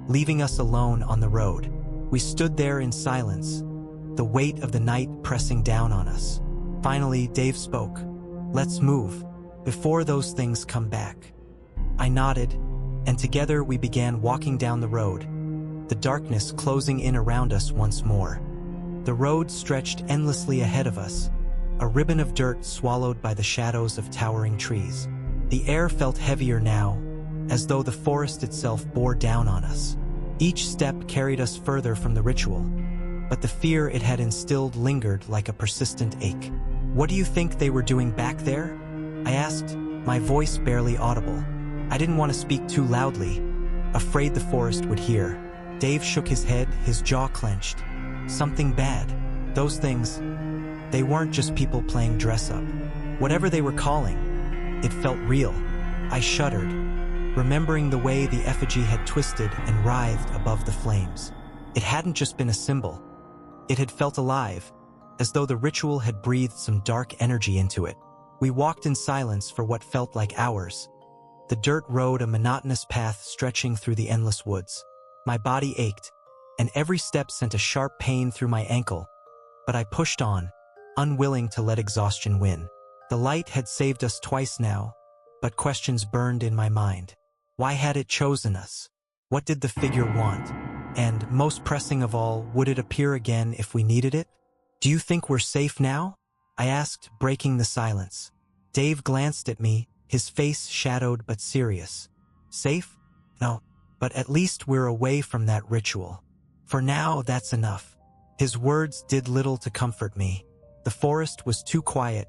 leaving us alone on the road. We stood there in silence, the weight of the night pressing down on us. Finally, Dave spoke. "Let's move, before those things come back." I nodded, and together we began walking down the road, the darkness closing in around us once more. The road stretched endlessly ahead of us, a ribbon of dirt swallowed by the shadows of towering trees. The air felt heavier now, as though the forest itself bore down on us. Each step carried us further from the ritual, but the fear it had instilled lingered like a persistent ache. "What do you think they were doing back there?" I asked, my voice barely audible. I didn't want to speak too loudly, afraid the forest would hear. Dave shook his head, his jaw clenched. "Something bad. Those things, they weren't just people playing dress-up. Whatever they were calling, it felt real." I shuddered, remembering the way the effigy had twisted and writhed above the flames. It hadn't just been a symbol. It had felt alive, as though the ritual had breathed some dark energy into it. We walked in silence for what felt like hours. The dirt road a monotonous path stretching through the endless woods. My body ached, and every step sent a sharp pain through my ankle, but I pushed on, unwilling to let exhaustion win. The light had saved us twice now, but questions burned in my mind. Why had it chosen us? What did the figure want? And, most pressing of all, would it appear again if we needed it? "Do you think we're safe now?" I asked, breaking the silence. Dave glanced at me, his face shadowed but serious. "Safe? No, but at least we're away from that ritual. For now, that's enough." His words did little to comfort me. The forest was too quiet,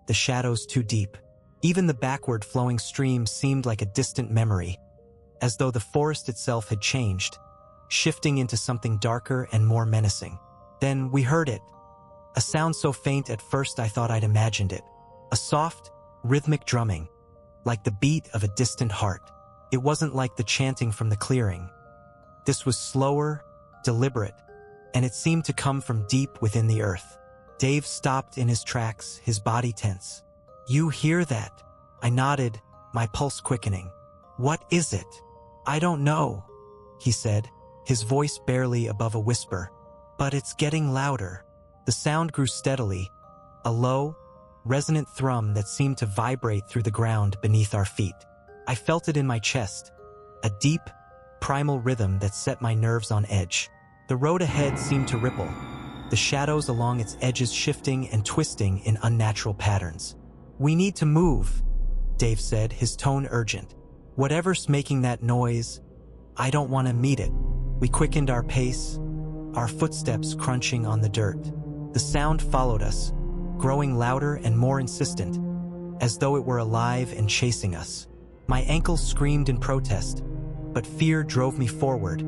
the shadows too deep. Even the backward flowing stream seemed like a distant memory, as though the forest itself had changed, shifting into something darker and more menacing. Then we heard it. A sound so faint at first I thought I'd imagined it. A soft, rhythmic drumming, like the beat of a distant heart. It wasn't like the chanting from the clearing. This was slower, deliberate, and it seemed to come from deep within the earth. Dave stopped in his tracks, his body tense. "You hear that?" I nodded, my pulse quickening. "What is it?" "I don't know," he said, his voice barely above a whisper. "But it's getting louder." The sound grew steadily, a low, resonant thrum that seemed to vibrate through the ground beneath our feet. I felt it in my chest, a deep, primal rhythm that set my nerves on edge. The road ahead seemed to ripple, the shadows along its edges shifting and twisting in unnatural patterns. "We need to move," Dave said, his tone urgent. "Whatever's making that noise, I don't want to meet it." We quickened our pace, our footsteps crunching on the dirt. The sound followed us, growing louder and more insistent, as though it were alive and chasing us. My ankles screamed in protest, but fear drove me forward,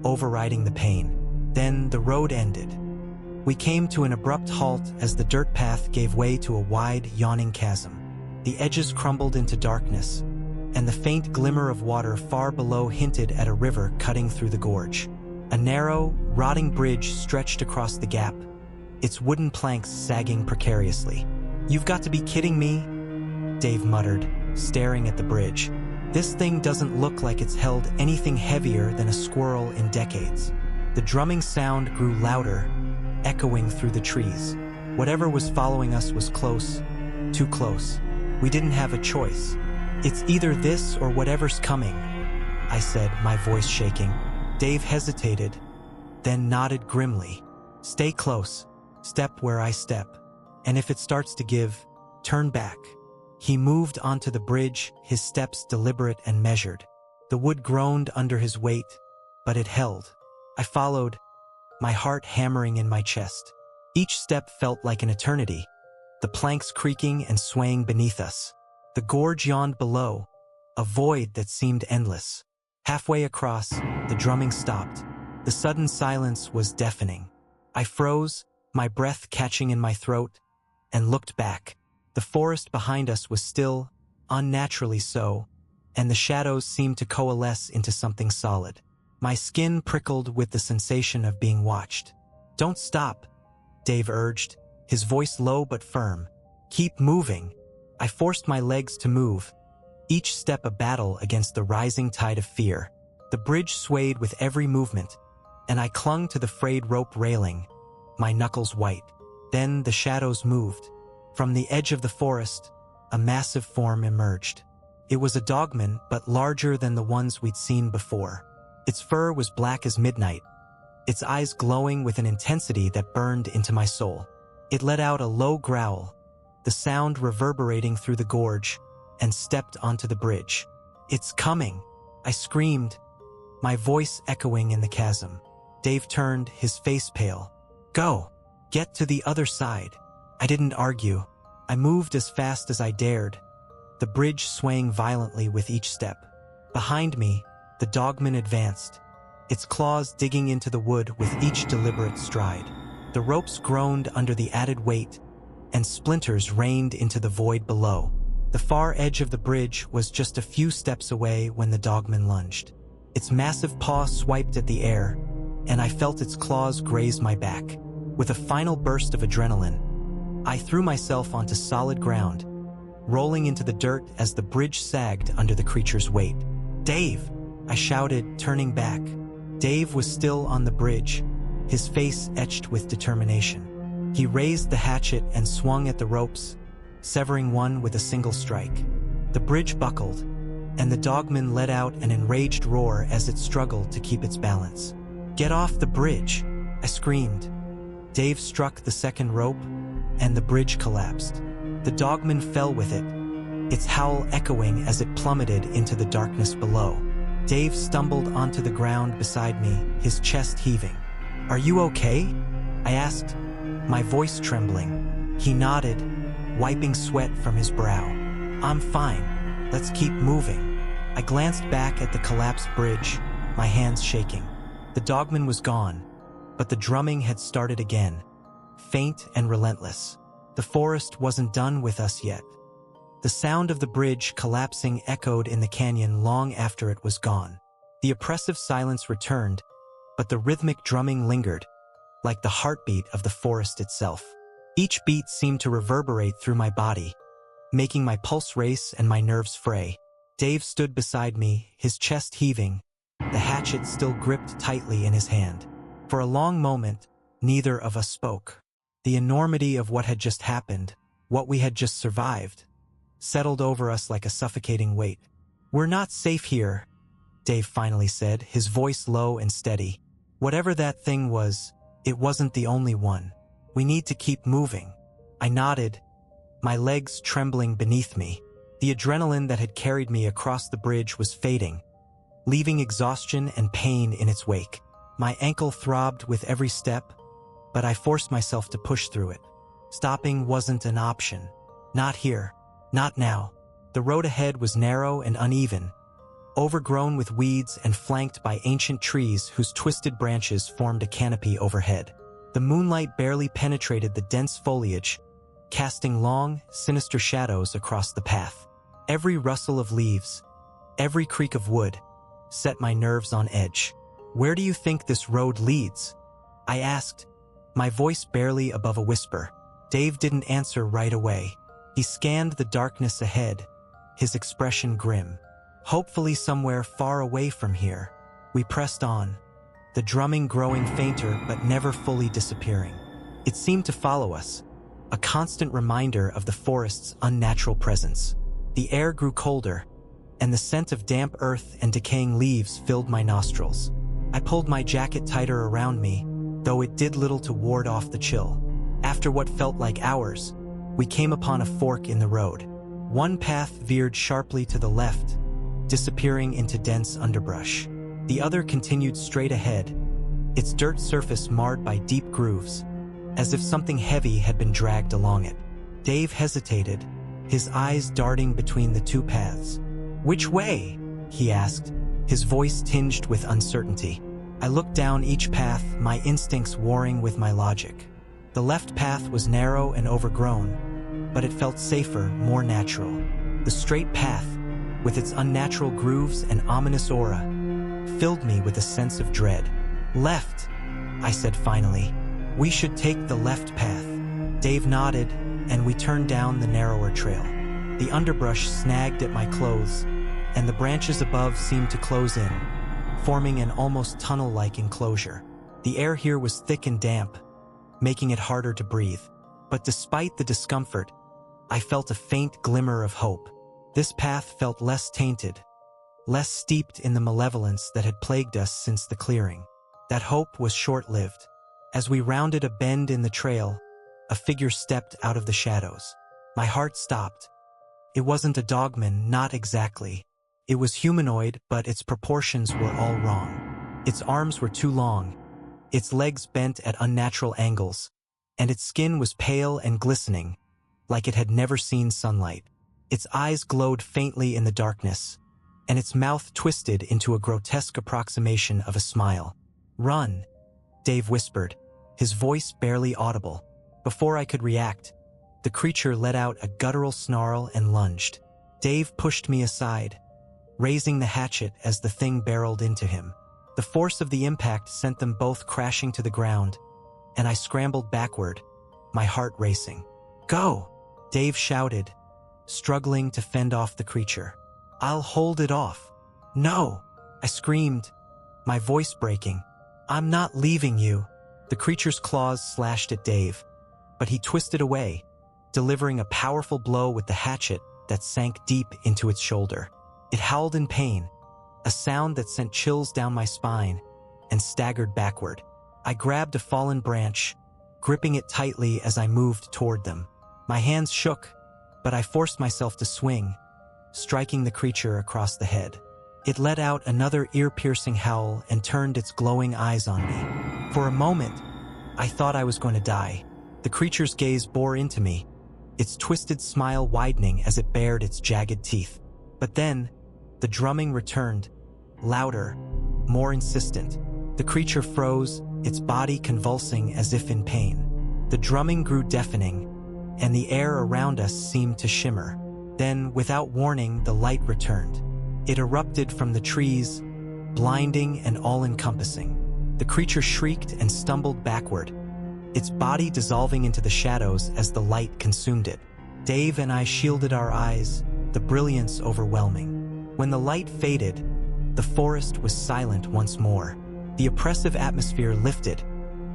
overriding the pain. Then the road ended. We came to an abrupt halt as the dirt path gave way to a wide, yawning chasm. The edges crumbled into darkness, and the faint glimmer of water far below hinted at a river cutting through the gorge. A narrow, rotting bridge stretched across the gap, its wooden planks sagging precariously. "You've got to be kidding me," Dave muttered, staring at the bridge. "This thing doesn't look like it's held anything heavier than a squirrel in decades." The drumming sound grew louder, echoing through the trees. Whatever was following us was close, too close. We didn't have a choice. "It's either this or whatever's coming," I said, my voice shaking. Dave hesitated, then nodded grimly. "Stay close, step where I step, and if it starts to give, turn back." He moved onto the bridge, his steps deliberate and measured. The wood groaned under his weight, but it held. I followed, my heart hammering in my chest. Each step felt like an eternity, the planks creaking and swaying beneath us. The gorge yawned below, a void that seemed endless. Halfway across, the drumming stopped. The sudden silence was deafening. I froze, my breath catching in my throat, and looked back. The forest behind us was still, unnaturally so, and the shadows seemed to coalesce into something solid. My skin prickled with the sensation of being watched. "Don't stop," Dave urged, his voice low but firm. "Keep moving." I forced my legs to move, each step a battle against the rising tide of fear. The bridge swayed with every movement, and I clung to the frayed rope railing, my knuckles white. Then the shadows moved. From the edge of the forest, a massive form emerged. It was a dogman, but larger than the ones we'd seen before. Its fur was black as midnight, its eyes glowing with an intensity that burned into my soul. It let out a low growl, the sound reverberating through the gorge, and stepped onto the bridge. "It's coming," I screamed, my voice echoing in the chasm. Dave turned, his face pale. "Go! Get to the other side." I didn't argue. I moved as fast as I dared, the bridge swaying violently with each step. Behind me, the dogman advanced, its claws digging into the wood with each deliberate stride. The ropes groaned under the added weight, and splinters rained into the void below. The far edge of the bridge was just a few steps away when the dogman lunged. Its massive paw swiped at the air, and I felt its claws graze my back. With a final burst of adrenaline, I threw myself onto solid ground, rolling into the dirt as the bridge sagged under the creature's weight. "Dave!" I shouted, turning back. Dave was still on the bridge, his face etched with determination. He raised the hatchet and swung at the ropes, severing one with a single strike. The bridge buckled, and the dogman let out an enraged roar as it struggled to keep its balance. "Get off the bridge!" I screamed. Dave struck the second rope, and the bridge collapsed. The dogman fell with it, its howl echoing as it plummeted into the darkness below. Dave stumbled onto the ground beside me, his chest heaving. "Are you okay?" I asked, my voice trembling. He nodded, wiping sweat from his brow. "I'm fine. Let's keep moving." I glanced back at the collapsed bridge, my hands shaking. The dogman was gone, but the drumming had started again, faint and relentless. The forest wasn't done with us yet. The sound of the bridge collapsing echoed in the canyon long after it was gone. The oppressive silence returned, but the rhythmic drumming lingered, like the heartbeat of the forest itself. Each beat seemed to reverberate through my body, making my pulse race and my nerves fray. Dave stood beside me, his chest heaving, the hatchet still gripped tightly in his hand. For a long moment, neither of us spoke. The enormity of what had just happened, what we had just survived, settled over us like a suffocating weight. "We're not safe here," Dave finally said, his voice low and steady. "Whatever that thing was, it wasn't the only one. We need to keep moving." I nodded, my legs trembling beneath me. The adrenaline that had carried me across the bridge was fading, leaving exhaustion and pain in its wake. My ankle throbbed with every step, but I forced myself to push through it. Stopping wasn't an option. Not here. Not now. The road ahead was narrow and uneven, overgrown with weeds and flanked by ancient trees whose twisted branches formed a canopy overhead. The moonlight barely penetrated the dense foliage, casting long, sinister shadows across the path. Every rustle of leaves, every creak of wood, set my nerves on edge. "Where do you think this road leads?" I asked, my voice barely above a whisper. Dave didn't answer right away. He scanned the darkness ahead, his expression grim. "Hopefully somewhere far away from here." We pressed on, the drumming growing fainter but never fully disappearing. It seemed to follow us, a constant reminder of the forest's unnatural presence. The air grew colder, and the scent of damp earth and decaying leaves filled my nostrils. I pulled my jacket tighter around me, though it did little to ward off the chill. After what felt like hours, we came upon a fork in the road. One path veered sharply to the left, disappearing into dense underbrush. The other continued straight ahead, its dirt surface marred by deep grooves, as if something heavy had been dragged along it. Dave hesitated, his eyes darting between the two paths. "Which way?" he asked, his voice tinged with uncertainty. I looked down each path, my instincts warring with my logic. The left path was narrow and overgrown, but it felt safer, more natural. The straight path, with its unnatural grooves and ominous aura, filled me with a sense of dread. "Left," I said finally. "We should take the left path." Dave nodded, and we turned down the narrower trail. The underbrush snagged at my clothes, and the branches above seemed to close in, forming an almost tunnel-like enclosure. The air here was thick and damp, making it harder to breathe. But despite the discomfort, I felt a faint glimmer of hope. This path felt less tainted, less steeped in the malevolence that had plagued us since the clearing. That hope was short-lived. As we rounded a bend in the trail, a figure stepped out of the shadows. My heart stopped. It wasn't a dogman, not exactly. It was humanoid, but its proportions were all wrong. Its arms were too long, its legs bent at unnatural angles, and its skin was pale and glistening, like it had never seen sunlight. Its eyes glowed faintly in the darkness, and its mouth twisted into a grotesque approximation of a smile. "Run," Dave whispered, his voice barely audible. Before I could react, the creature let out a guttural snarl and lunged. Dave pushed me aside, raising the hatchet as the thing barreled into him. The force of the impact sent them both crashing to the ground, and I scrambled backward, my heart racing. "Go!" Dave shouted, struggling to fend off the creature. "I'll hold it off." "No!" I screamed, my voice breaking. "I'm not leaving you." The creature's claws slashed at Dave, but he twisted away, delivering a powerful blow with the hatchet that sank deep into its shoulder. It howled in pain, a sound that sent chills down my spine, and staggered backward. I grabbed a fallen branch, gripping it tightly as I moved toward them. My hands shook, but I forced myself to swing, striking the creature across the head. It let out another ear-piercing howl and turned its glowing eyes on me. For a moment, I thought I was going to die. The creature's gaze bore into me, its twisted smile widening as it bared its jagged teeth. But then, the drumming returned, louder, more insistent. The creature froze, its body convulsing as if in pain. The drumming grew deafening, and the air around us seemed to shimmer. Then, without warning, the light returned. It erupted from the trees, blinding and all-encompassing. The creature shrieked and stumbled backward, its body dissolving into the shadows as the light consumed it. Dave and I shielded our eyes, the brilliance overwhelming. When the light faded, the forest was silent once more. The oppressive atmosphere lifted,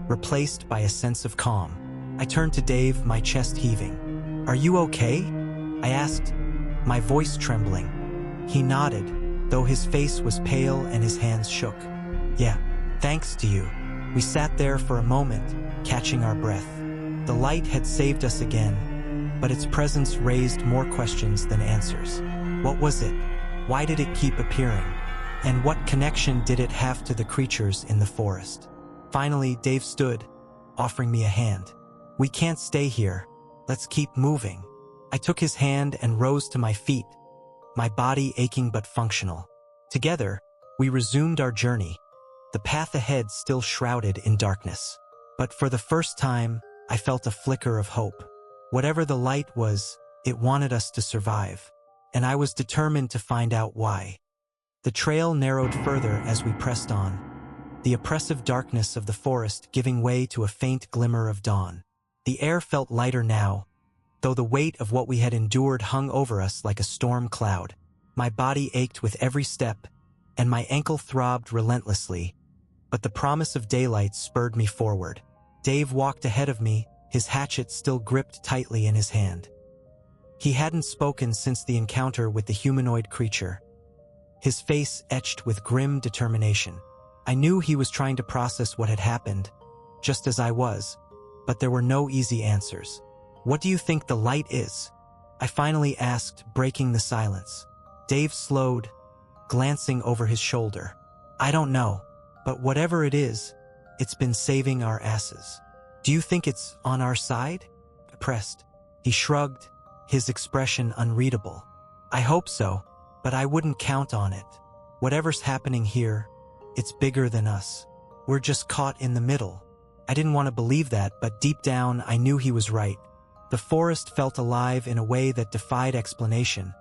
replaced by a sense of calm. I turned to Dave, my chest heaving. "Are you okay?" I asked, my voice trembling. He nodded, though his face was pale and his hands shook. "Yeah, thanks to you." We sat there for a moment, catching our breath. The light had saved us again, but its presence raised more questions than answers. What was it? Why did it keep appearing? And what connection did it have to the creatures in the forest? Finally, Dave stood, offering me a hand. "We can't stay here. Let's keep moving." I took his hand and rose to my feet, my body aching but functional. Together, we resumed our journey, the path ahead still shrouded in darkness. But for the first time, I felt a flicker of hope. Whatever the light was, it wanted us to survive, and I was determined to find out why. The trail narrowed further as we pressed on, the oppressive darkness of the forest giving way to a faint glimmer of dawn. The air felt lighter now, though the weight of what we had endured hung over us like a storm cloud. My body ached with every step, and my ankle throbbed relentlessly, but the promise of daylight spurred me forward. Dave walked ahead of me, his hatchet still gripped tightly in his hand. He hadn't spoken since the encounter with the humanoid creature, his face etched with grim determination. I knew he was trying to process what had happened, just as I was, but there were no easy answers. "What do you think the light is?" I finally asked, breaking the silence. Dave slowed, glancing over his shoulder. "I don't know, but whatever it is, it's been saving our asses." "Do you think it's on our side?" I pressed. He shrugged, his expression unreadable. "I hope so, but I wouldn't count on it. Whatever's happening here, it's bigger than us. We're just caught in the middle." I didn't want to believe that, but deep down I knew he was right. The forest felt alive in a way that defied explanation,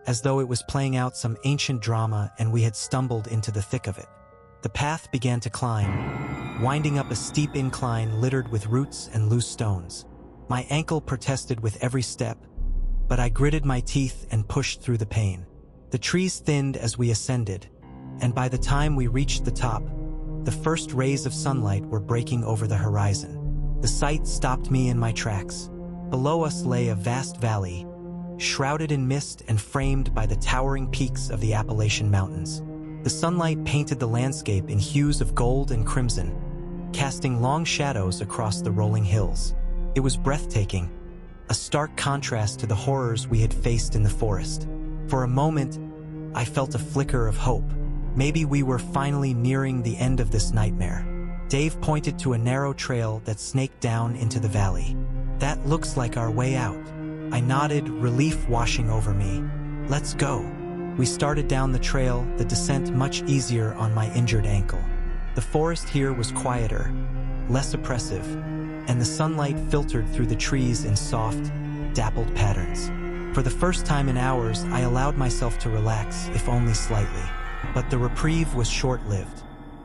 as though it was playing out some ancient drama and we had stumbled into the thick of it. The path began to climb, winding up a steep incline littered with roots and loose stones. My ankle protested with every step, but I gritted my teeth and pushed through the pain. The trees thinned as we ascended, and by the time we reached the top, the first rays of sunlight were breaking over the horizon. The sight stopped me in my tracks. Below us lay a vast valley, shrouded in mist and framed by the towering peaks of the Appalachian Mountains. The sunlight painted the landscape in hues of gold and crimson, casting long shadows across the rolling hills. It was breathtaking, a stark contrast to the horrors we had faced in the forest. For a moment, I felt a flicker of hope. Maybe we were finally nearing the end of this nightmare. Dave pointed to a narrow trail that snaked down into the valley. "That looks like our way out." I nodded, relief washing over me. "Let's go." We started down the trail, the descent much easier on my injured ankle. The forest here was quieter, less oppressive, and the sunlight filtered through the trees in soft, dappled patterns. For the first time in hours, I allowed myself to relax, if only slightly. But the reprieve was short-lived.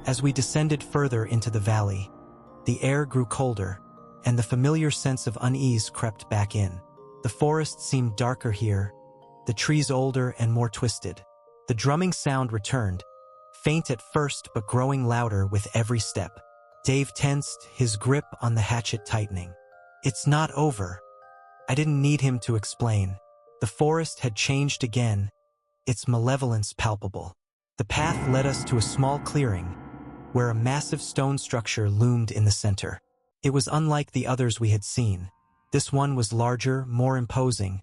As we descended further into the valley, the air grew colder, and the familiar sense of unease crept back in. The forest seemed darker here, the trees older and more twisted. The drumming sound returned, faint at first but growing louder with every step. Dave tensed, his grip on the hatchet tightening. "It's not over." I didn't need him to explain. The forest had changed again, its malevolence palpable. The path led us to a small clearing, where a massive stone structure loomed in the center. It was unlike the others we had seen. This one was larger, more imposing,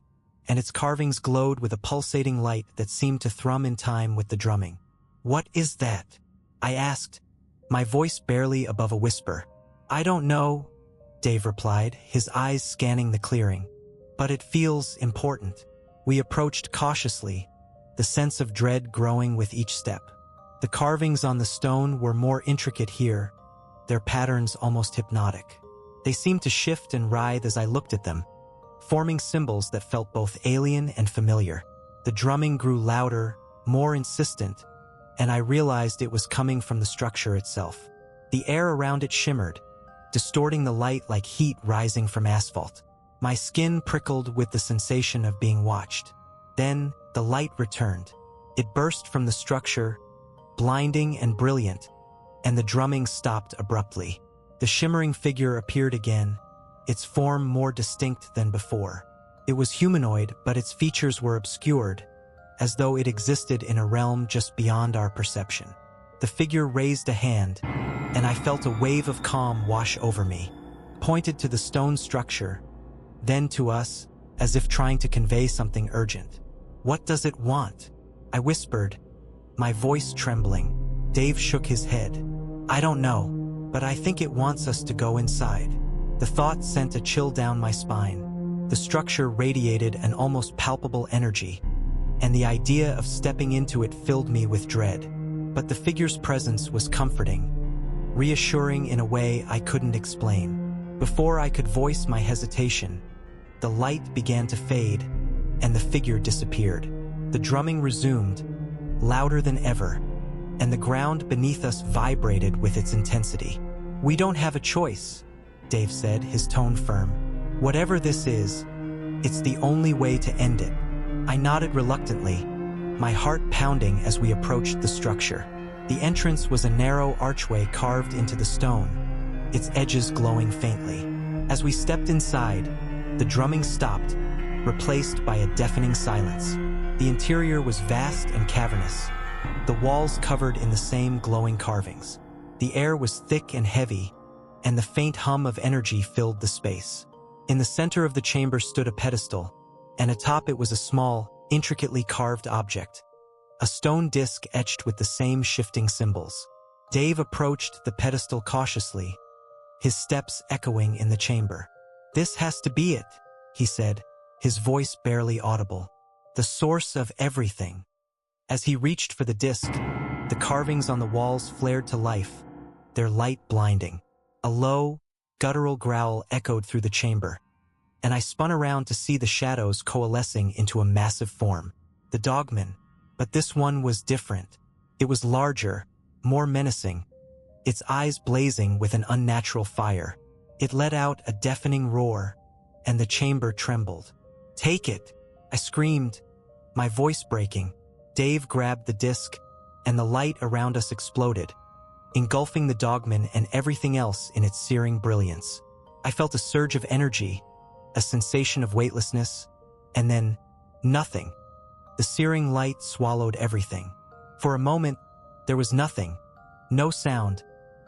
and its carvings glowed with a pulsating light that seemed to thrum in time with the drumming. "What is that?" I asked, my voice barely above a whisper. "I don't know," Dave replied, his eyes scanning the clearing. "But it feels important." We approached cautiously, the sense of dread growing with each step. The carvings on the stone were more intricate here, their patterns almost hypnotic. They seemed to shift and writhe as I looked at them, forming symbols that felt both alien and familiar. The drumming grew louder, more insistent, and I realized it was coming from the structure itself. The air around it shimmered, distorting the light like heat rising from asphalt. My skin prickled with the sensation of being watched. Then, the light returned. It burst from the structure, blinding and brilliant, and the drumming stopped abruptly. The shimmering figure appeared again, its form more distinct than before. It was humanoid, but its features were obscured, as though it existed in a realm just beyond our perception. The figure raised a hand, and I felt a wave of calm wash over me, pointed to the stone structure, then to us, as if trying to convey something urgent. "What does it want?" I whispered, my voice trembling. Dave shook his head. "I don't know, but I think it wants us to go inside." The thought sent a chill down my spine. The structure radiated an almost palpable energy, and the idea of stepping into it filled me with dread. But the figure's presence was comforting, reassuring in a way I couldn't explain. Before I could voice my hesitation, the light began to fade, and the figure disappeared. The drumming resumed, louder than ever, and the ground beneath us vibrated with its intensity. "We don't have a choice," Dave said, his tone firm. "Whatever this is, it's the only way to end it." I nodded reluctantly, my heart pounding as we approached the structure. The entrance was a narrow archway carved into the stone, its edges glowing faintly. As we stepped inside, the drumming stopped, replaced by a deafening silence. The interior was vast and cavernous, the walls covered in the same glowing carvings. The air was thick and heavy, and the faint hum of energy filled the space. In the center of the chamber stood a pedestal, and atop it was a small, intricately carved object, a stone disc etched with the same shifting symbols. Dave approached the pedestal cautiously, his steps echoing in the chamber. "This has to be it," he said, his voice barely audible. "The source of everything." As he reached for the disc, the carvings on the walls flared to life, their light blinding. A low, guttural growl echoed through the chamber, and I spun around to see the shadows coalescing into a massive form. The Dogman. But this one was different. It was larger, more menacing, its eyes blazing with an unnatural fire. It let out a deafening roar, and the chamber trembled. "Take it!" I screamed, my voice breaking. Dave grabbed the disc, and the light around us exploded, engulfing the Dogman and everything else in its searing brilliance. I felt a surge of energy, a sensation of weightlessness, and then nothing. The searing light swallowed everything. For a moment, there was nothing. No sound,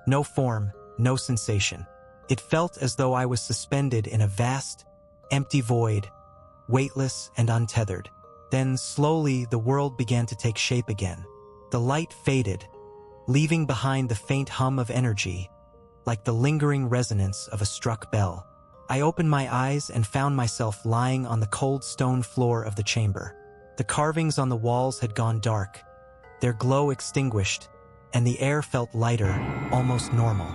no form, no sensation. It felt as though I was suspended in a vast, empty void, weightless and untethered. Then, slowly, the world began to take shape again. The light faded, leaving behind the faint hum of energy, like the lingering resonance of a struck bell. I opened my eyes and found myself lying on the cold stone floor of the chamber. The carvings on the walls had gone dark, their glow extinguished, and the air felt lighter, almost normal.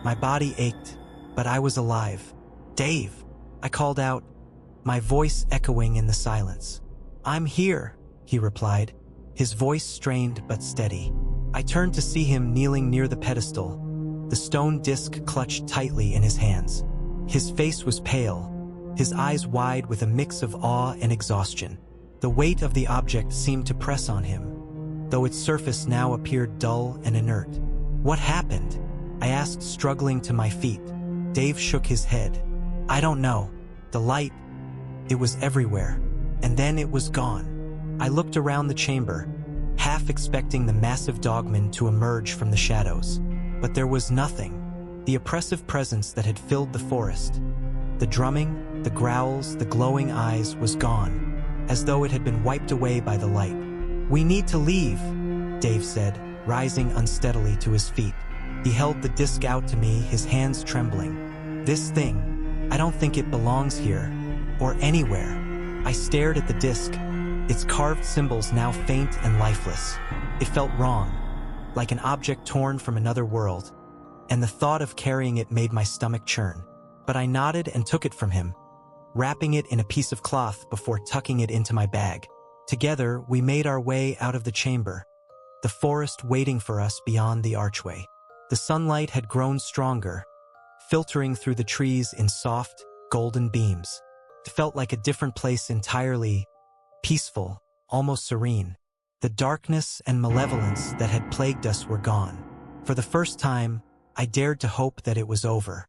My body ached, but I was alive. "Dave!" I called out, my voice echoing in the silence. "I'm here," he replied, his voice strained but steady. I turned to see him kneeling near the pedestal, the stone disc clutched tightly in his hands. His face was pale, his eyes wide with a mix of awe and exhaustion. The weight of the object seemed to press on him, though its surface now appeared dull and inert. "What happened?" I asked, struggling to my feet. Dave shook his head. "I don't know. The light, it was everywhere, and then it was gone." I looked around the chamber, half expecting the massive Dogman to emerge from the shadows. But there was nothing. The oppressive presence that had filled the forest, the drumming, the growls, the glowing eyes, was gone, as though it had been wiped away by the light. "We need to leave," Dave said, rising unsteadily to his feet. He held the disc out to me, his hands trembling. "This thing, I don't think it belongs here, or anywhere." I stared at the disc, its carved symbols now faint and lifeless. It felt wrong, like an object torn from another world, and the thought of carrying it made my stomach churn. But I nodded and took it from him, wrapping it in a piece of cloth before tucking it into my bag. Together, we made our way out of the chamber, the forest waiting for us beyond the archway. The sunlight had grown stronger, filtering through the trees in soft, golden beams. It felt like a different place entirely, peaceful, almost serene. The darkness and malevolence that had plagued us were gone. For the first time, I dared to hope that it was over.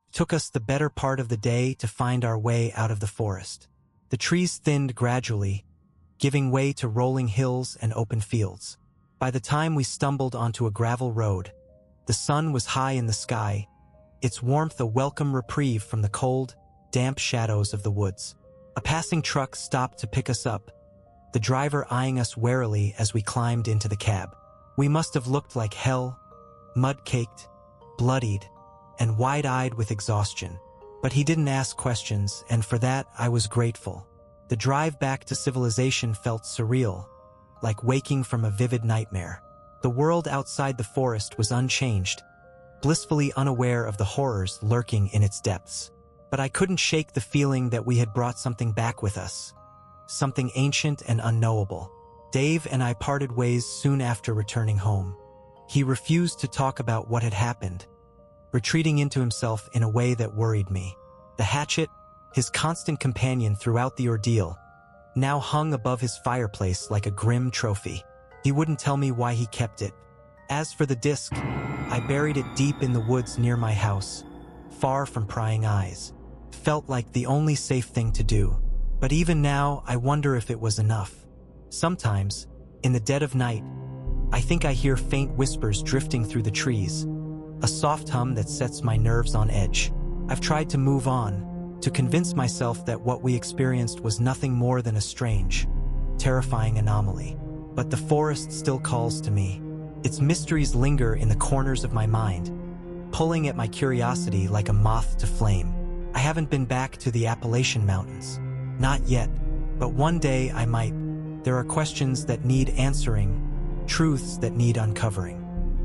It took us the better part of the day to find our way out of the forest. The trees thinned gradually, giving way to rolling hills and open fields. By the time we stumbled onto a gravel road, the sun was high in the sky, its warmth a welcome reprieve from the cold, damp shadows of the woods. A passing truck stopped to pick us up, the driver eyeing us warily as we climbed into the cab. We must have looked like hell, mud-caked, bloodied, and wide-eyed with exhaustion. But he didn't ask questions, and for that I was grateful. The drive back to civilization felt surreal, like waking from a vivid nightmare. The world outside the forest was unchanged, blissfully unaware of the horrors lurking in its depths. But I couldn't shake the feeling that we had brought something back with us, something ancient and unknowable. Dave and I parted ways soon after returning home. He refused to talk about what had happened, retreating into himself in a way that worried me. The hatchet, his constant companion throughout the ordeal, now hung above his fireplace like a grim trophy. He wouldn't tell me why he kept it. As for the disc, I buried it deep in the woods near my house, far from prying eyes. Felt like the only safe thing to do. But even now, I wonder if it was enough. Sometimes, in the dead of night, I think I hear faint whispers drifting through the trees, a soft hum that sets my nerves on edge. I've tried to move on, to convince myself that what we experienced was nothing more than a strange, terrifying anomaly. But the forest still calls to me. Its mysteries linger in the corners of my mind, pulling at my curiosity like a moth to flame. I haven't been back to the Appalachian Mountains. Not yet, but one day I might. There are questions that need answering, truths that need uncovering.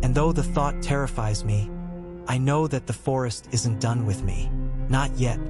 And though the thought terrifies me, I know that the forest isn't done with me. Not yet.